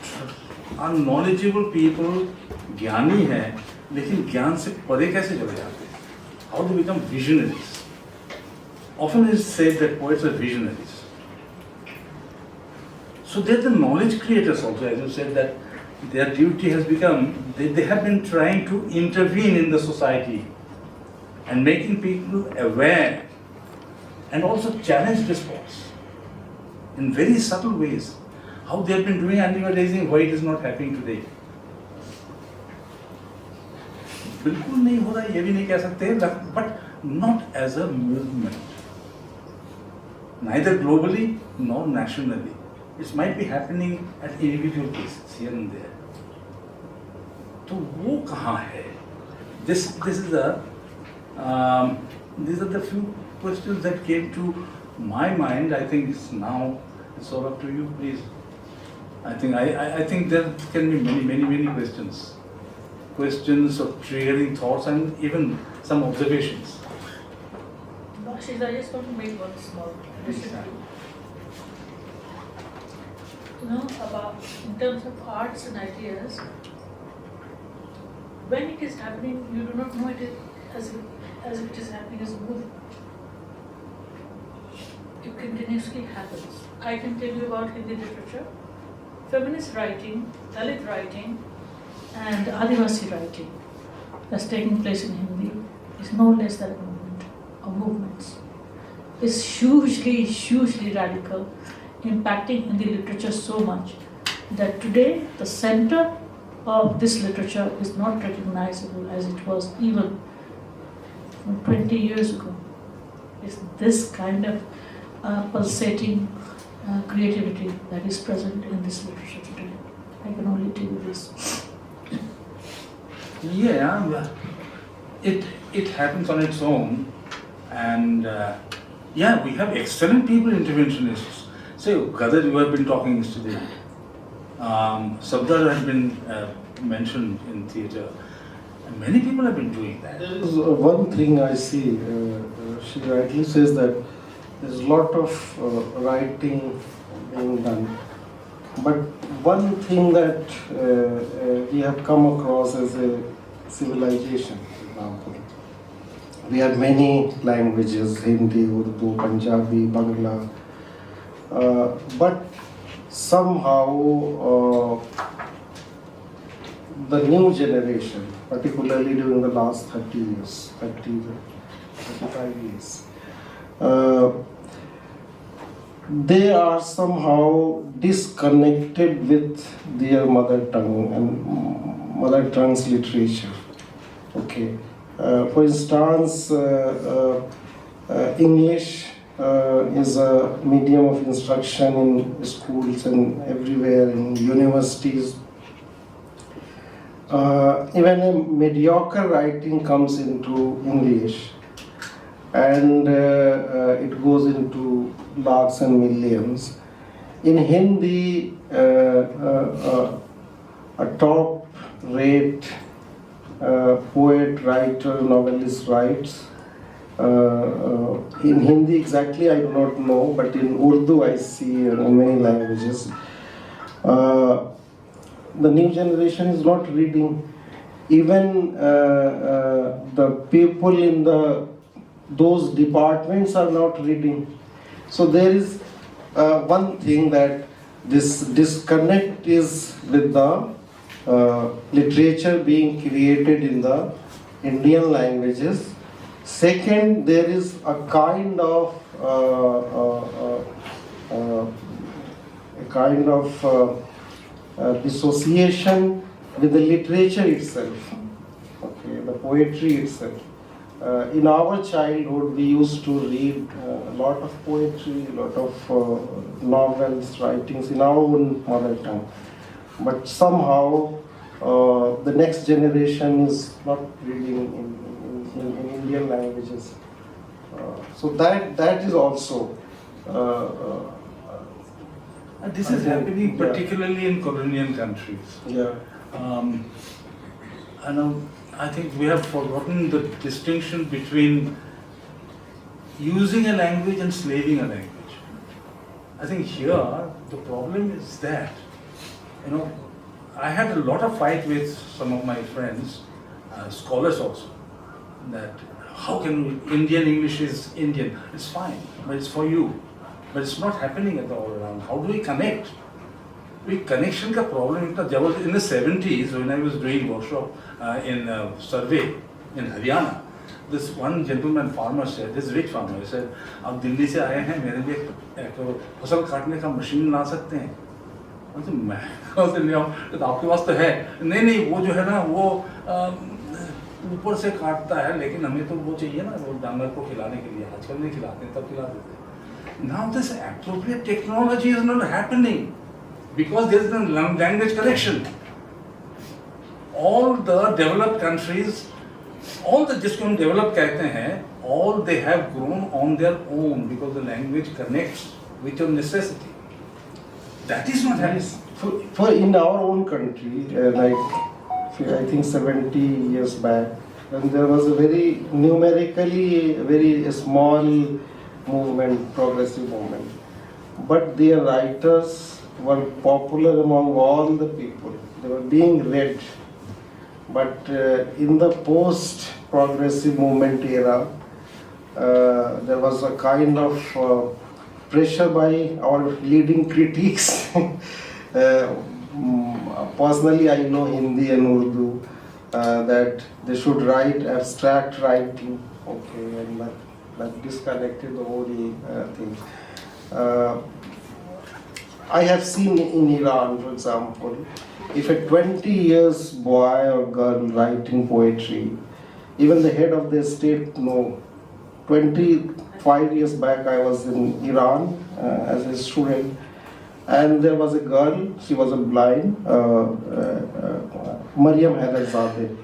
Speaker 2: are knowledgeable people, ज्ञानी है, लेकिन ज्ञान से परे कैसे चले जाते हैं? How to become visionaries? Often it is said that poets are visionaries. So they're the knowledge creators also, as you said, that their duty has become, they have been trying to intervene in the society and making people aware and also challenge discourse in very subtle ways. How they have been doing, and you are raising why it is not happening today. बिल्कुल नहीं हो रहा, ये भी नहीं कह सकते, but not as a movement. Neither globally nor nationally. It might be happening at individual cases here and there. तो वो कहाँ है? This is the these are the few questions that came to my mind. I think it's all up to you, please. I think there can be many questions. Questions of triggering thoughts and even some observations.
Speaker 3: Ashish, I just want to make one small addition. About in terms of arts and ideas, when it is happening, you do not know it as it is happening as a movement. It continuously happens. I can tell you about Hindi literature, feminist writing, Dalit writing, and Adivasi writing that's taking place in Hindi is no less than a movement or movements. It's hugely radical, impacting Hindi literature so much that today the center of this literature is not recognizable as it was even 20 years ago. It's this kind of pulsating creativity that is present in this literature today. I can only tell you this.
Speaker 2: Yeah, it happens on its own, and yeah, we have excellent people, interventionists. So, Gadar, you have been talking yesterday. Sabdar has been mentioned in theatre. And many people have been doing that.
Speaker 5: There is one thing I see, she rightly says that there's a lot of writing being done. But one thing that we have come across as a civilization, for example, we have many languages, Hindi, Urdu, Punjabi, Bangla, but somehow the new generation, particularly during the last 30 years, 35 years, they are somehow disconnected with their mother tongue and mother tongue's literature. Okay. For instance, English is a medium of instruction in schools and everywhere in universities. Even a mediocre writing comes into English, and it goes into lakhs and millions. In Hindi, a top rate poet, writer, novelist writes. In Hindi exactly I do not know, but in Urdu I see in many languages. The new generation is not reading. Even the people in those departments are not reading. So there is one thing that this disconnect is with the literature being created in the Indian languages. Second, there is a kind of dissociation with the literature itself, okay, the poetry itself. In our childhood, we used to read a lot of poetry, a lot of novels, writings in our own mother tongue. But somehow, the next generation is not reading in Indian languages. So that is also.
Speaker 2: This is happening particularly in colonial countries.
Speaker 5: Yeah.
Speaker 2: I think we have forgotten the distinction between using a language and slaving a language. I think here the problem is that, I had a lot of fight with some of my friends, scholars also, that how can Indian English is Indian? It's fine, but it's for you. But it's not happening at all around. How do we connect? We connection का problem इतना जबरदस्त. In the 70s, when I was doing workshop in survey in Haryana, this one gentleman farmer said, this rich farmer said, आप दिल्ली से आए हैं, मेरे लिए एक फसल काटने का मशीन ला सकते हैं? मैं कहाँ से ले आऊँ? तो आपके पास तो है. नहीं वो जो है ना वो ऊपर से काटता है, लेकिन हमें तो वो चाहिए ना, वो जानवर को खिलाने के लिए. आजकल नहीं खिलाते, तब खिला देते. Now this appropriate technology is not happening because there is no language connection. All the developed countries, all the जिसको हम developed कहते हैं, all they have grown on their own because the language connects with your necessity. That is not happening.
Speaker 5: For in our own country, I think 70 years back, when there was a very numerically very small movement, progressive movement, but their writers were popular among all the people. They were being read. But in the post-progressive movement era, there was a kind of pressure by our leading critics. Personally, I know Hindi and Urdu, that they should write abstract writing, okay, and that disconnected the whole thing. I have seen in Iran, for example, if a 20 years boy or girl writing poetry, even the head of the state know. 25 years back I was in Iran as a student, and there was a girl, she was a blind, Maryam Haidarzadeh,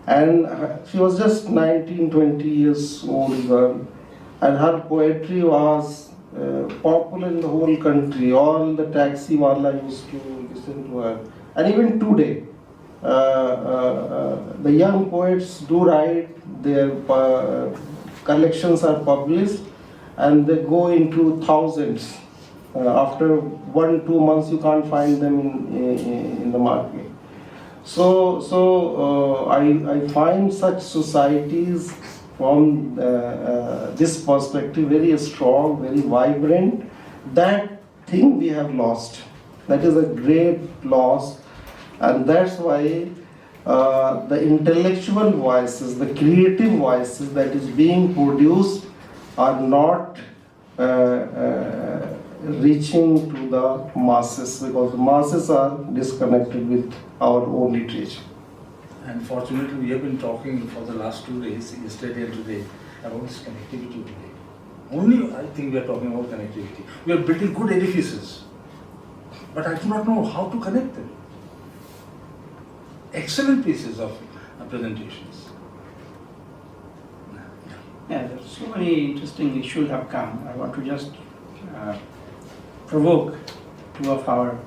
Speaker 5: and she was just 19, 20 years old girl, and her poetry was popular in the whole country. All the taxi wala used to listen to her. And even today, the young poets do write, their collections are published, and they go into thousands. After 1-2 months, you can't find them in the market. So I find such societies from this perspective very strong, very vibrant. That thing we have lost. That is a great loss, and that's why the intellectual voices, the creative voices that is being produced are not reaching to the masses, because the masses are disconnected with our own literature.
Speaker 2: And fortunately, we have been talking for the last 2 days, yesterday and today, about this connectivity today. Only I think we are talking about connectivity. We are building good edifices, but I do not know how to connect them. Excellent pieces of presentations.
Speaker 6: Yeah, there are so many interesting issues have come. I want to just provoke two of our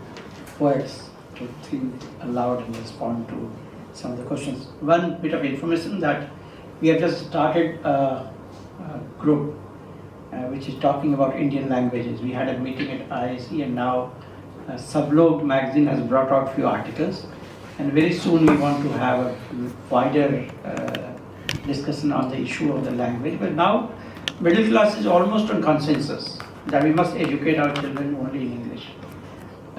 Speaker 6: poets to think aloud and respond to some of the questions. One bit of information that we have just started a group which is talking about Indian languages. We had a meeting at IIC, and now Sublog magazine has brought out few articles, and very soon we want to have a wider discussion on the issue of the language. But now middle class is almost on consensus that we must educate our children only in English.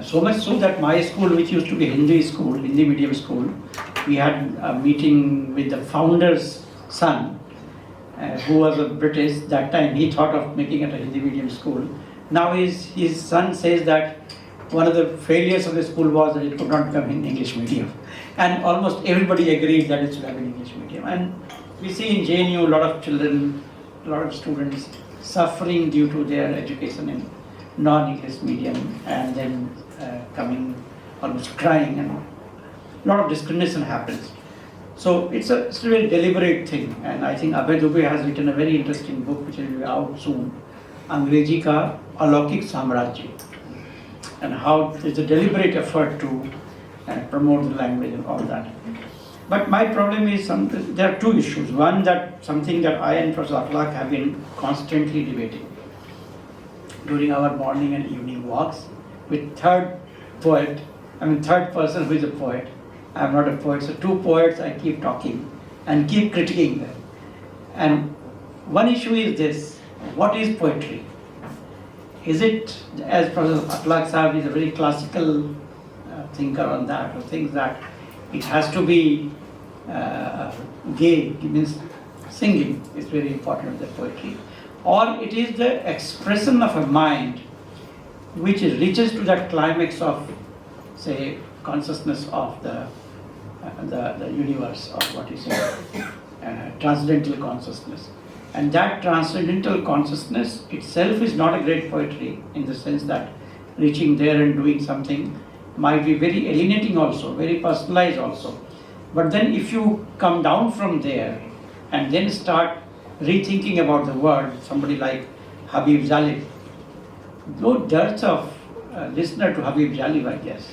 Speaker 6: So much so that my school, which used to be Hindi school, Hindi medium school, we had a meeting with the founder's son, who was a British. That time he thought of making it a Hindi medium school. Now his son says that one of the failures of the school was that it could not become in English medium. And almost everybody agreed that it should have an English medium. And we see in JNU a lot of children, a lot of students suffering due to their education in non-English medium, and then coming almost crying, and a lot of discrimination happens. So it's a very deliberate thing, and I think Abhay Dubey has written a very interesting book which will be out soon, Angrezi Ka Alaukik Samrajya, and how there's a deliberate effort to promote the language and all that. But my problem is there are two issues. One, that something that I and Prof Akhlaq have been constantly debating during our morning and evening walks with third person who is a poet. I am not a poet, so two poets I keep talking and keep critiquing them. And one issue is this: what is poetry? is it, as Prof Akhlaq Sahib is a very classical thinker on that, who thinks that it has to be gay, it means singing is very important in the poetry, or it is the expression of a mind which reaches to that climax of, say, consciousness of the universe, or what you say, transcendental consciousness. And that transcendental consciousness itself is not a great poetry, in the sense that reaching there and doing something might be very alienating also, very personalized also. But then if you come down from there and then start rethinking about the world, somebody like Habib Jalib, no dearth of listener to Habib Jalib, I guess.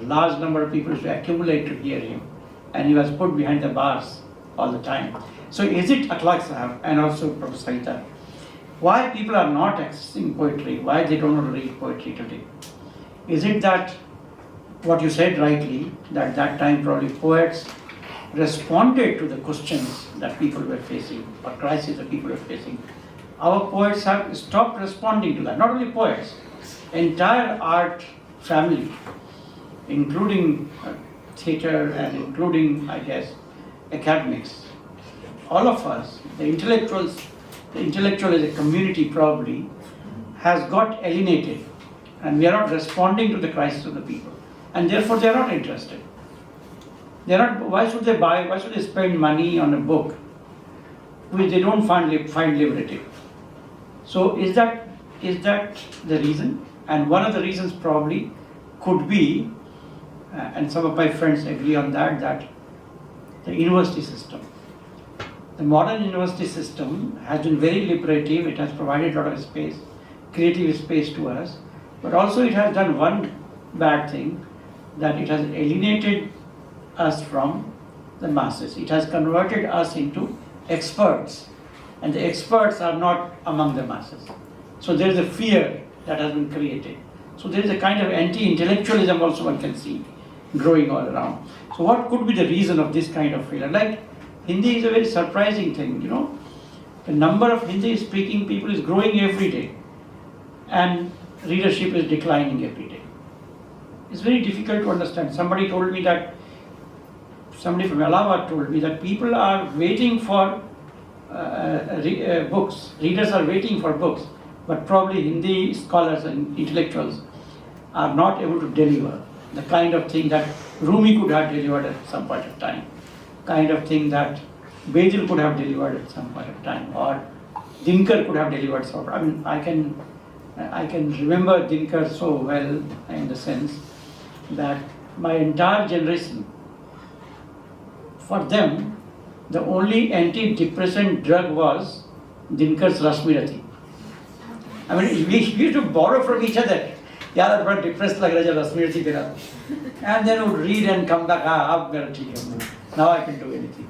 Speaker 6: Large number of people to accumulate to hear him, and he was put behind the bars all the time. So is it Akhlaq Sahib and also Prof Savita, why people are not accessing poetry, why they don't want to read poetry today? Is it that, what you said rightly, that time probably poets responded to the questions that people were facing, or crises that people were facing? Our poets have stopped responding to that. Not only poets, entire art family, including theatre and including, I guess, academics, all of us, the intellectual as a community probably has got alienated, and we are not responding to the crisis of the people, and therefore they are not interested. They are not. Why should they buy? Why should they spend money on a book which they don't find liberating? So is that the reason? And one of the reasons probably could be, and some of my friends agree on that the university system. The modern university system has been very liberative. It has provided a lot of space, creative space to us, but also it has done one bad thing, that it has alienated us from the masses. It has converted us into experts, and the experts are not among the masses. So there is a fear that has been created. So there is a kind of anti-intellectualism also one can see growing all around. So what could be the reason of this kind of failure? Like Hindi is a very surprising thing, you know. The number of Hindi speaking people is growing every day, and readership is declining every day. It's very difficult to understand. Somebody from Allahabad told me that people are waiting for books, readers are waiting for books, but probably Hindi scholars and intellectuals are not able to deliver the kind of thing that Rumi could have delivered at some point of time, kind of thing that Bejil could have delivered at some point of time, or Dinkar could have delivered. I mean, I can remember Dinkar so well, in the sense that my entire generation, for them, the only antidepressant drug was Dinkar's Rasmirati. I mean, we used to borrow from each other. Yeah, I'm very depressed, like Rasmirati dera. And then would read and come back, now I can do anything.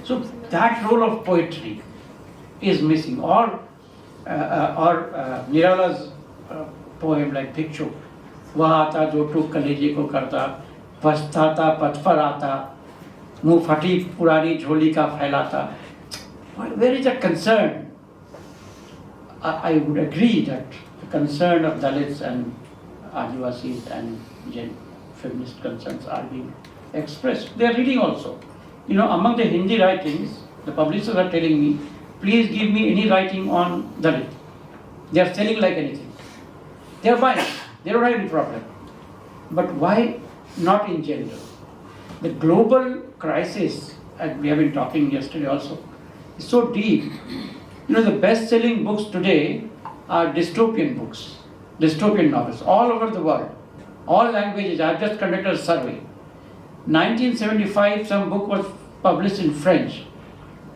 Speaker 6: So that role of poetry is missing. Or Nirala's poem like Bhikshu, वह आता जो टूक कलेजे को करता, पछताता पथ पर आता, मुँह फटी पुरानी झोली का फैलाता. Where is the concern? I would agree that the concern of Dalits and Adivasis and feminist concerns are being expressed. They are reading also. You know, among the Hindi writings, the publishers are telling me, please give me any writing on Dalit. They are selling like anything. They are buying. They don't have any problem. But why not in general? The global crisis, and we have been talking yesterday also, is so deep. You know, the best-selling books today are dystopian books, dystopian novels, all over the world, all languages. I have just conducted a survey. 1975, some book was published in French,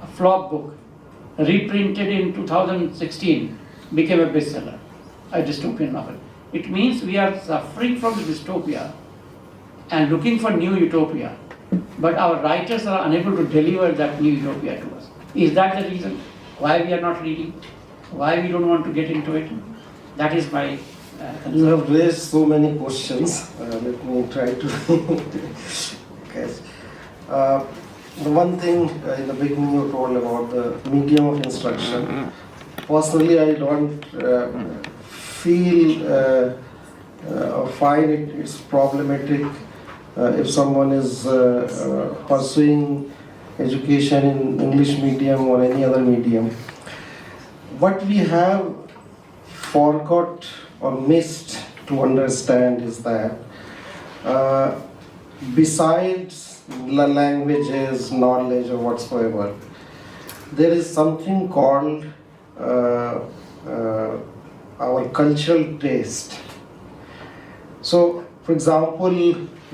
Speaker 6: a flop book, reprinted in 2016, became a bestseller, a dystopian novel. It means we are suffering from the dystopia and looking for new utopia, but our writers are unable to deliver that new utopia to us. Is that the reason why we are not reading? Why we don't want to get into it? That is my concern.
Speaker 5: You have raised so many questions. Let me try to catch. The one thing in the beginning you told about the medium of instruction. Personally, I don't feel or find it's problematic if someone is pursuing education in English medium or any other medium. What we have forgot or missed to understand is that besides languages, knowledge or whatsoever, there is something called our cultural taste. So, for example,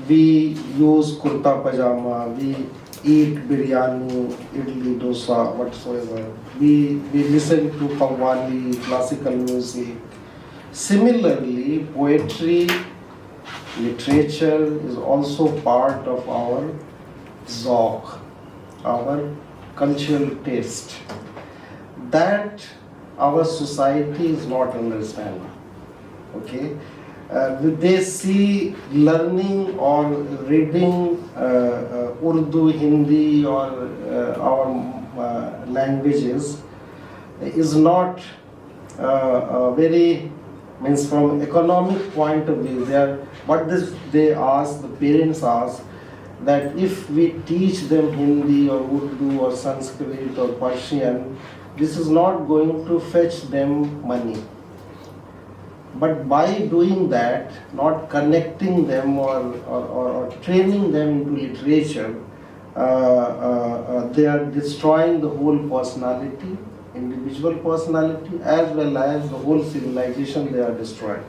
Speaker 5: we use kurta pajama, we eat biryani, idli, dosa, whatsoever. We listen to qawwali, classical music. Similarly, poetry, literature is also part of our zauq, our cultural taste. That our society is not understanding. Okay? They see learning or reading Urdu, Hindi or our languages is not very, means from economic point of view, they ask, the parents ask, that if we teach them Hindi or Urdu or Sanskrit or Persian, this is not going to fetch them money. But by doing that, not connecting them or training them into literature, they are destroying the whole personality, individual personality, as well as the whole civilization they are destroying.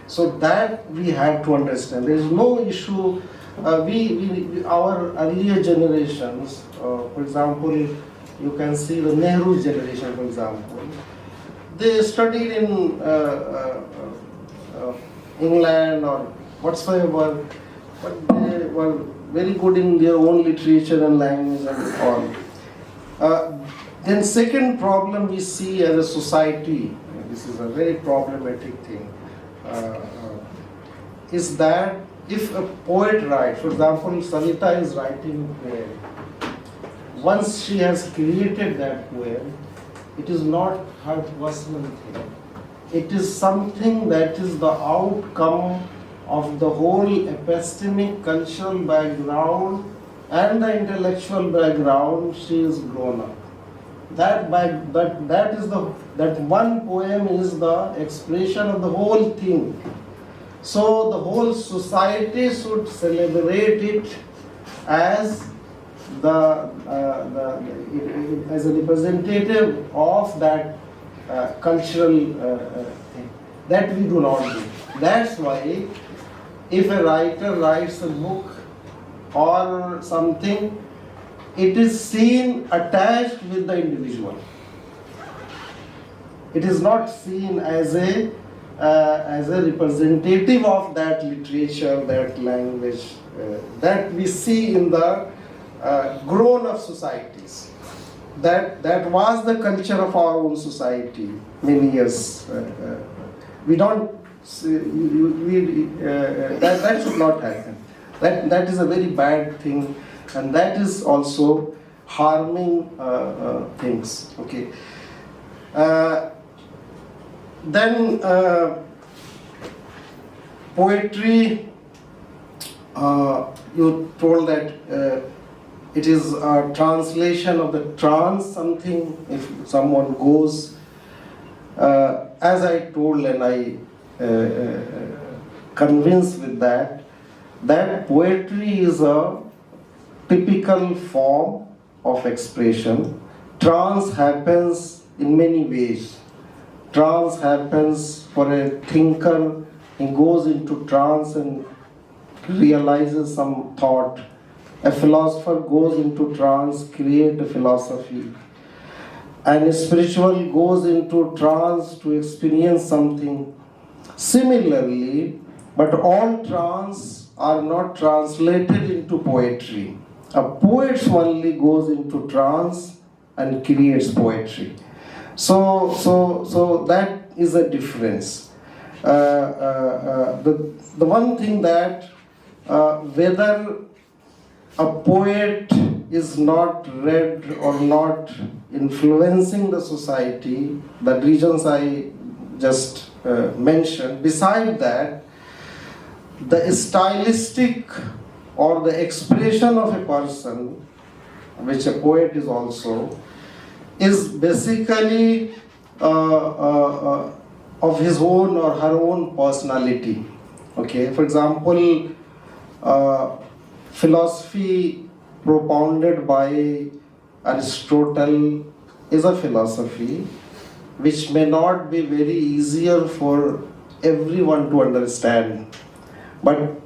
Speaker 5: So that we have to understand. There is no issue. Our earlier generations, for example, you can see the Nehru generation, for example, they studied in England or whatsoever, but they were very good in their own literature and language and all. Then second problem we see as a society, this is a very problematic thing, is that if a poet writes, for example, Savita is writing a poem, once she has created that poem, it is not her personal thing. It is something that is the outcome of the whole epistemic cultural background and the intellectual background she is grown up. That one poem is the expression of the whole thing. So the whole society should celebrate it as as a representative of that cultural thing. That we do not do. That's why if a writer writes a book or something, it is seen attached with the individual. It is not seen as a representative of that literature, that language, that we see in the grown-up societies. That was the culture of our own society many years. We don't. That should not happen. That is a very bad thing, and that is also harming things. Okay. Then poetry. You told that it is a translation of the trance, something, if someone goes, as I told and I convinced with that poetry is a typical form of expression. Trance happens in many ways. Trance happens for a thinker, he goes into trance and realizes some thought. A philosopher goes into trance, create a philosophy. And a spiritual goes into trance to experience something. Similarly, but all trance are not translated into poetry. A poet only goes into trance and creates poetry. So that is a difference. The one thing that whether a poet is not read or not influencing the society, the reasons I just mention. Beside that, the stylistic or the expression of a person, which a poet is also, is basically of his own or her own personality. Okay, for example, philosophy propounded by Aristotle is a philosophy which may not be very easier for everyone to understand, but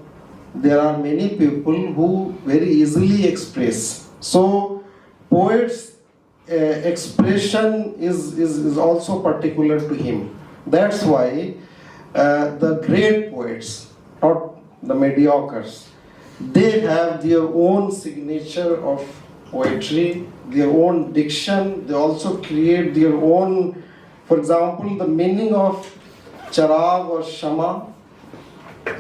Speaker 5: there are many people who very easily express. So poets expression is also particular to him. That's why the great poets, not the mediocres, they have their own signature of poetry, their own diction. They also create their own, for example, the meaning of charag or shama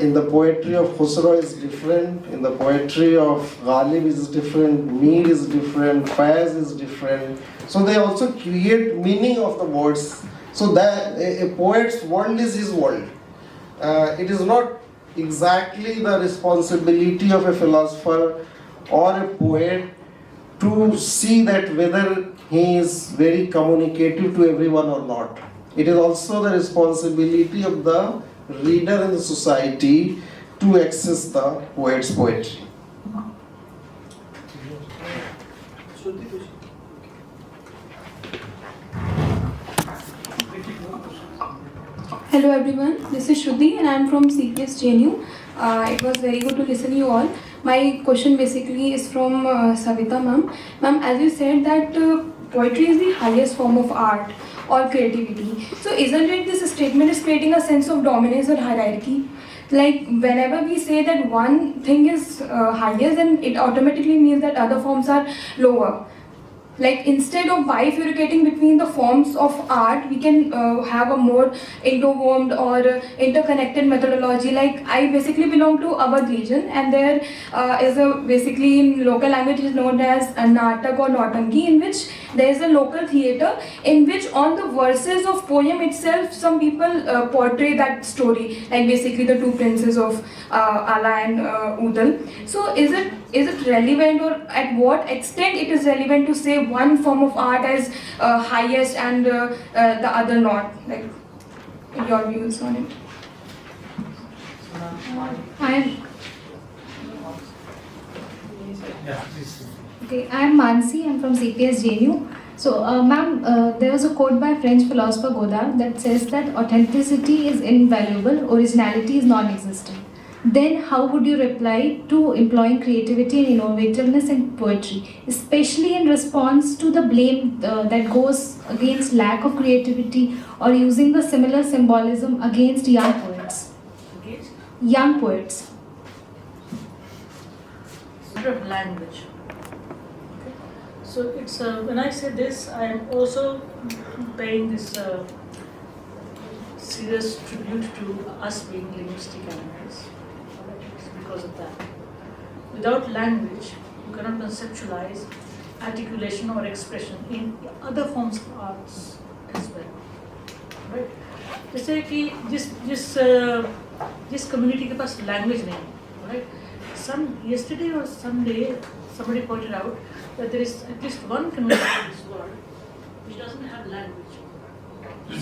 Speaker 5: in the poetry of Khusro is different, in the poetry of Ghalib is different, Mir is different, Faiz is different. So they also create meaning of the words. So that a poet's world is his world. It is not exactly the responsibility of a philosopher or a poet to see that whether he is very communicative to everyone or not. It is also the responsibility of the reader in the society to access the poet's poetry.
Speaker 7: Hello everyone, this is Shruti and I am from CPS JNU. It was very good to listen to you all. My question basically is from Savita ma'am. Ma'am, as you said that poetry is the highest form of art or creativity. So isn't it this statement is creating a sense of dominance or hierarchy? Like whenever we say that one thing is highest, then it automatically means that other forms are lower. Like instead of bifurcating between the forms of art, we can have a more interwoven or interconnected methodology. Like I basically belong to Awadh region, and there is a basically in local language is known as a natak or nautanki, in which there is a local theatre in which on the verses of poem itself some people portray that story, like basically the two princes of Ala and Udal. So is it relevant, or at what extent it is relevant to say one form of art as highest and the other not? Like your views on it?
Speaker 8: I'm Mansi. I'm from CPS JNU. So, ma'am, there was a quote by French philosopher Godard that says that authenticity is invaluable, originality is non-existent. Then how would you reply to employing creativity and innovativeness in poetry, especially in response to the blame that goes against lack of creativity, or using the similar symbolism against young poets?
Speaker 3: Against
Speaker 8: Young poets.
Speaker 3: of language. Okay. So it's when I say this, I am also paying this serious tribute to us being linguistic animals. It's because of that. Without language, you cannot conceptualize articulation or expression in other forms of arts as well. Right? जैसे कि जिस community के पास language नहीं है, right? Yesterday or someday, somebody pointed out that there is at least one community in this world which doesn't have language.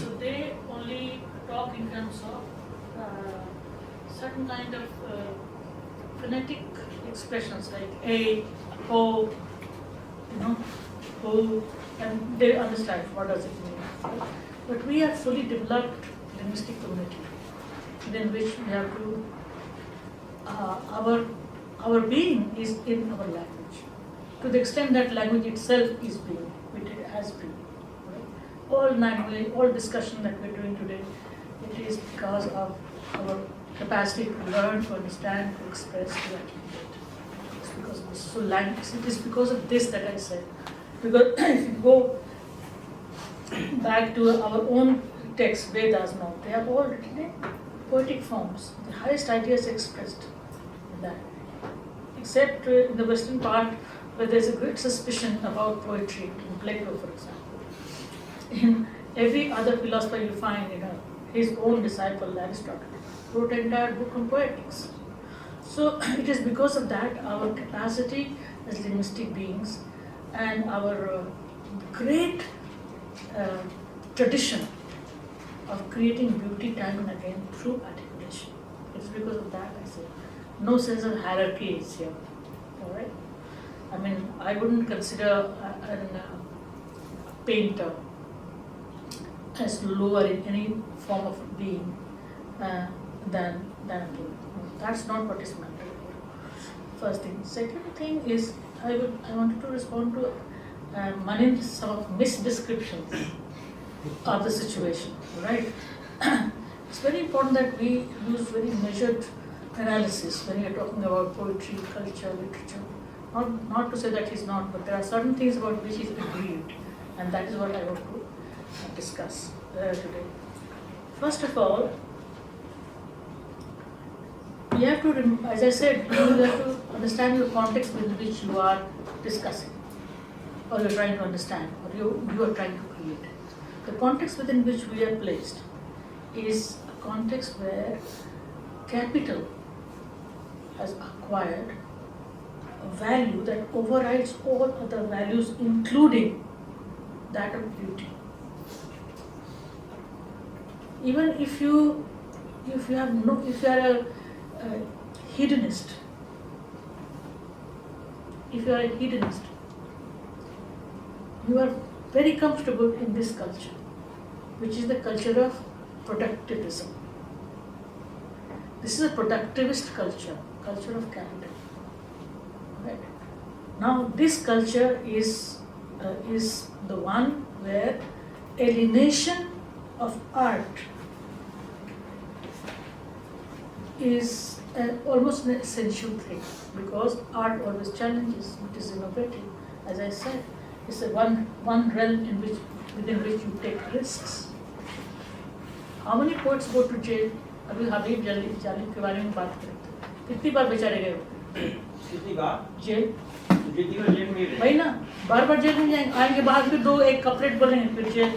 Speaker 3: So they only talk in terms of certain kind of phonetic expressions like a, o, o, and they understand what does it mean. But we are fully developed linguistic community in which we have to our being is in our language, to the extent that language itself is being, it has been. Right? All language, all discussion that we're doing today, it is because of our capacity to learn, to understand, to express, to articulate. It's because of this. So language, it is because of this that I said. Because if you go back to our own texts, Vedas now, they are all written in poetic forms. The highest ideas expressed in that. Except in the western part, where there's a great suspicion about poetry, in Plato, for example. In every other philosopher you find, his own disciple Aristotle wrote an entire book on poetics. So it is because of that our capacity as linguistic beings and our great tradition of creating beauty time and again through articulation. It's because of that I say no sense of hierarchy is here. All right. I mean, I wouldn't consider a painter as lower in any form of being than a poet. That's not what is meant. First thing. Second thing is I wanted to respond to Manindra's some misdescriptions of the situation. Right. It's very important that we use very measured analysis when we are talking about poetry, culture, literature. Not to say that he's not, but there are certain things about which he's aggrieved, and that is what I want to discuss today. First of all, you have to, as I said, you have to understand the context within which you are discussing, or you're trying to understand, or you are trying to create. The context within which we are placed is a context where capital has acquired a value that overrides all other values, including that of beauty. Even if you are a hedonist, you are very comfortable in this culture, which is the culture of productivism. This is a productivist culture of capital. Right. Now, this culture is the one where alienation of art is almost an essential thing, because art always challenges, it is innovative. As I said, it's a one realm within which you take risks. How many poets go to jail? अभी हबीब जालिम के बारे में बात करें तो कितनी बार बेचारे गए?
Speaker 6: कितनी बार?
Speaker 3: जेल?
Speaker 6: जितनी बार जेल में
Speaker 3: वही ना, बार जेल में जाएंगे, आएंगे बाद फिर एक कपलेट बोलेंगे फिर जेल।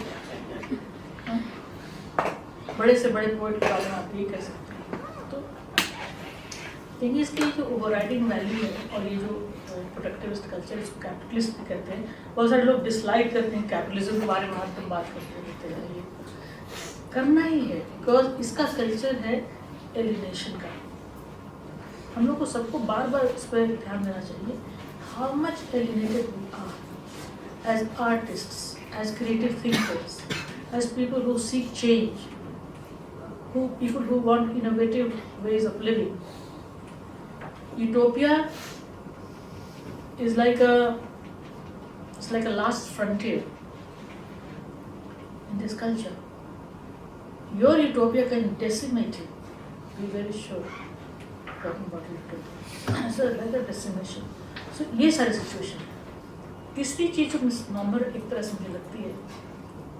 Speaker 3: बड़े से बड़े पोएट के बारे में आप ये कह सकते हैं। तो थिंग इसकी जो ओवरराइडिंग वैल्यू है और ये जो प्रोडक्टिविस्ट कल्चर, इसको कैपिटलिस्ट भी कहते हैं। बहुत सारे लोग डिसलाइक करते हैं कैपिटलिज्म के बारे में, आज तुम बात करते हैं, ये करना ही है, बिकॉज इसका कल्चर है एलिनेशन का। हम लोग को सबको बार बार इस पर ध्यान देना चाहिए, how much alienated we are as artists, as creative thinkers, as people who seek change, people who want innovative ways of living. Utopia is like a last frontier in this culture. Your utopia can decimate it. Be very sure. Talking about utopia, so like a decimation. So ये सारी situation है। तीसरी चीज जो number एक तरह से मुझे लगती है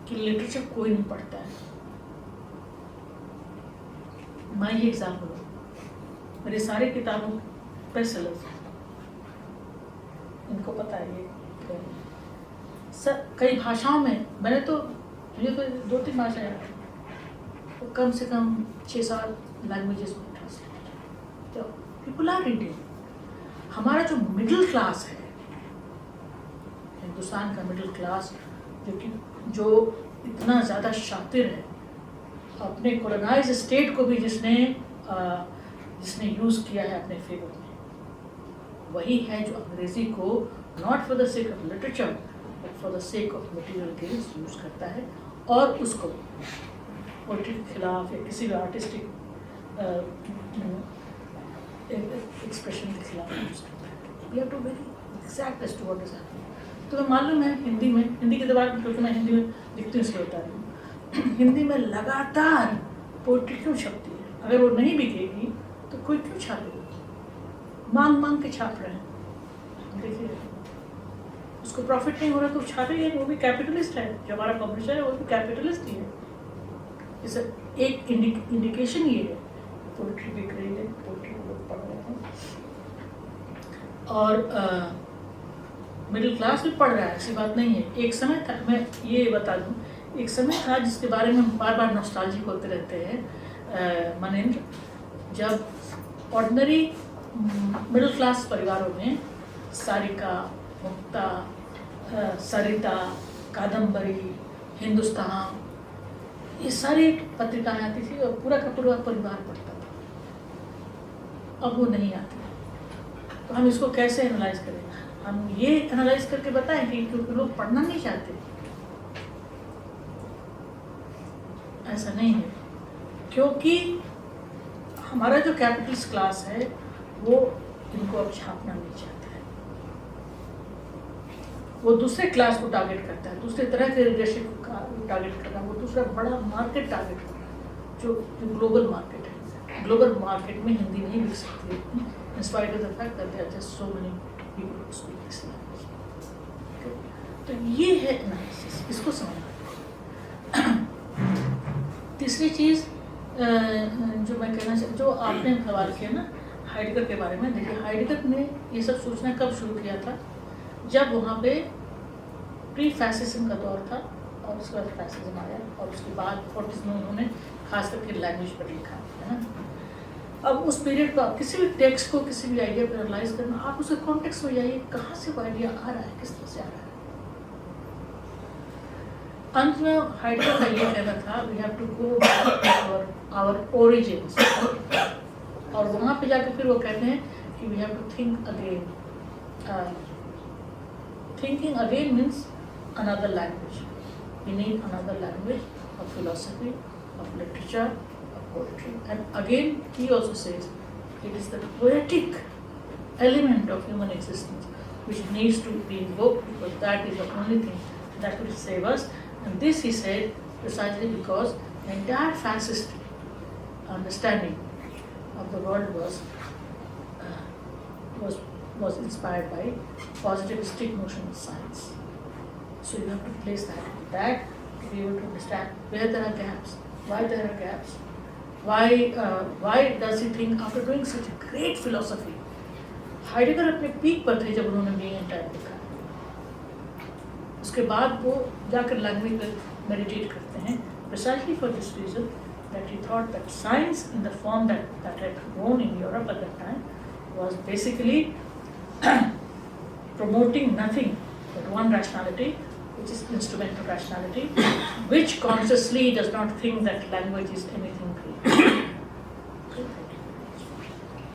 Speaker 3: कि लिटरेचर कोई नहीं पढ़ता है। मैं ये एग्जाम्पल हूँ, मेरे सारे किताबों पर सेलर्स, इनको पता है ये सर कई भाषाओं में, मैंने तो मुझे तो 2-3 भाषाएं तो कम से कम 6-7 लैंग्वेजेस में ट्रांसलेट। तो पीपल आर रीडिंग। हमारा जो मिडिल क्लास है, हिंदुस्तान का मिडिल क्लास, जो इतना ज़्यादा शातिर है, अपने कॉलोनाइज स्टेट को भी जिसने यूज़ किया है अपने फेवर में, वही है जो अंग्रेज़ी को not for the sake of literature but for the sake of material gains use करता है, और उसको पोएट्री के खिलाफ या किसी भी आर्टिस्टिक एक्सप्रेशन के खिलाफ यूज़ करता है। We have to very exact as to what is happening. तो मैं मालूम है हिंदी की दीवार में, क्योंकि मैं हिंदी में लिखती हूँ इसलिए बता रही हूँ, हिंदी में लगातार पोएट्री क्यों छपती है? अगर वो नहीं बिकेगी तो कोई क्यों छापेगा? मांग के छाप रहे हैं, देखिए उसको प्रॉफिट नहीं हो रहा तो छापेगा, वो भी कैपिटलिस्ट है। जो हमारा पब्लिशर है वो भी कैपिटलिस्ट ही है। इस एक इंडिकेशन ये है पोएट्री बिक रही है, पोएट्री को लोग पढ़ रहे हैं, और मिडिल क्लास भी पढ़ रहा है, ऐसी बात नहीं है। एक समय था, मैं ये बता दूं, एक समय था जिसके बारे में हम बार बार नॉस्टैल्जिक होते रहते हैं मनिंद्र, जब ऑर्डिनरी मिडिल क्लास परिवारों में सारिका, मुक्ता, सरिता, कादम्बरी, हिंदुस्तान, ये सारी पत्रिकाएं आती थी और पूरा का पूरा परिवार पढ़ता था। अब वो नहीं आती, तो हम इसको कैसे एनालाइज करें? हम ये एनालाइज करके बताएं कि क्योंकि लोग पढ़ना नहीं चाहते, ऐसा नहीं है, क्योंकि हमारा जो कैपिटलिस्ट क्लास है वो इनको अब छापना नहीं चाहता है। वो दूसरे क्लास को टारगेट करता है, दूसरे तरह के लीडरशिप को टारगेट करता है, वो दूसरा बड़ा मार्केट टारगेट कर रहा है जो ग्लोबल मार्केट है। ग्लोबल मार्केट में हिंदी नहीं बिक सकती है, in spite of the fact that there are just so many people who speak this language. तो ये है एनालिसिस, इसको समझना। तीसरी चीज़ जो मैं कहना चाहती, जो आपने सवाल किया ना हाइडेगर के बारे में, देखिए हाइडेगर ने ये सब सोचना कब शुरू किया था? जब वहाँ पे प्री फैसिज्म का दौर था और उसके बाद फैसिज्म आया और उसके बाद 40s में उन्होंने खास करके लैंग्वेज पर लिखा है ना। अब उस पीरियड को आप किसी भी टेक्स्ट को, किसी भी आइडिया पर एनालाइज करना, आप उसके कॉन्टेक्स्ट में जाइए, कहाँ से वो आइडिया आ रहा है, किस तरह से आ रहा है। अंत में हाइडेगर का ये कहना था, we have to go back our origins, और वहाँ पे जाकर फिर वो कहते हैं कि we have to think again. Thinking again means another language, we need another language of philosophy, of literature, poetry. And again he also says it is the poetic element of human existence which needs to be invoked, because that is the only thing that will save us. And this he said precisely because the entire fascist understanding of the world was inspired by positivistic notion of science. So you have to place that with that to be able to understand where there are gaps, why there are gaps. Why does he think after doing such a great philosophy? Heidegger अपने peak पर थे जब उन्होंने being and time लिखा, उसके बाद वो जाकर लैंग्वेज पर मेडिटेट करते हैं, precisely for this reason that he thought that science in the form that had grown in Europe at that time was basically promoting nothing but one rationality, which is instrumental rationality, which consciously does not think that language is anything great.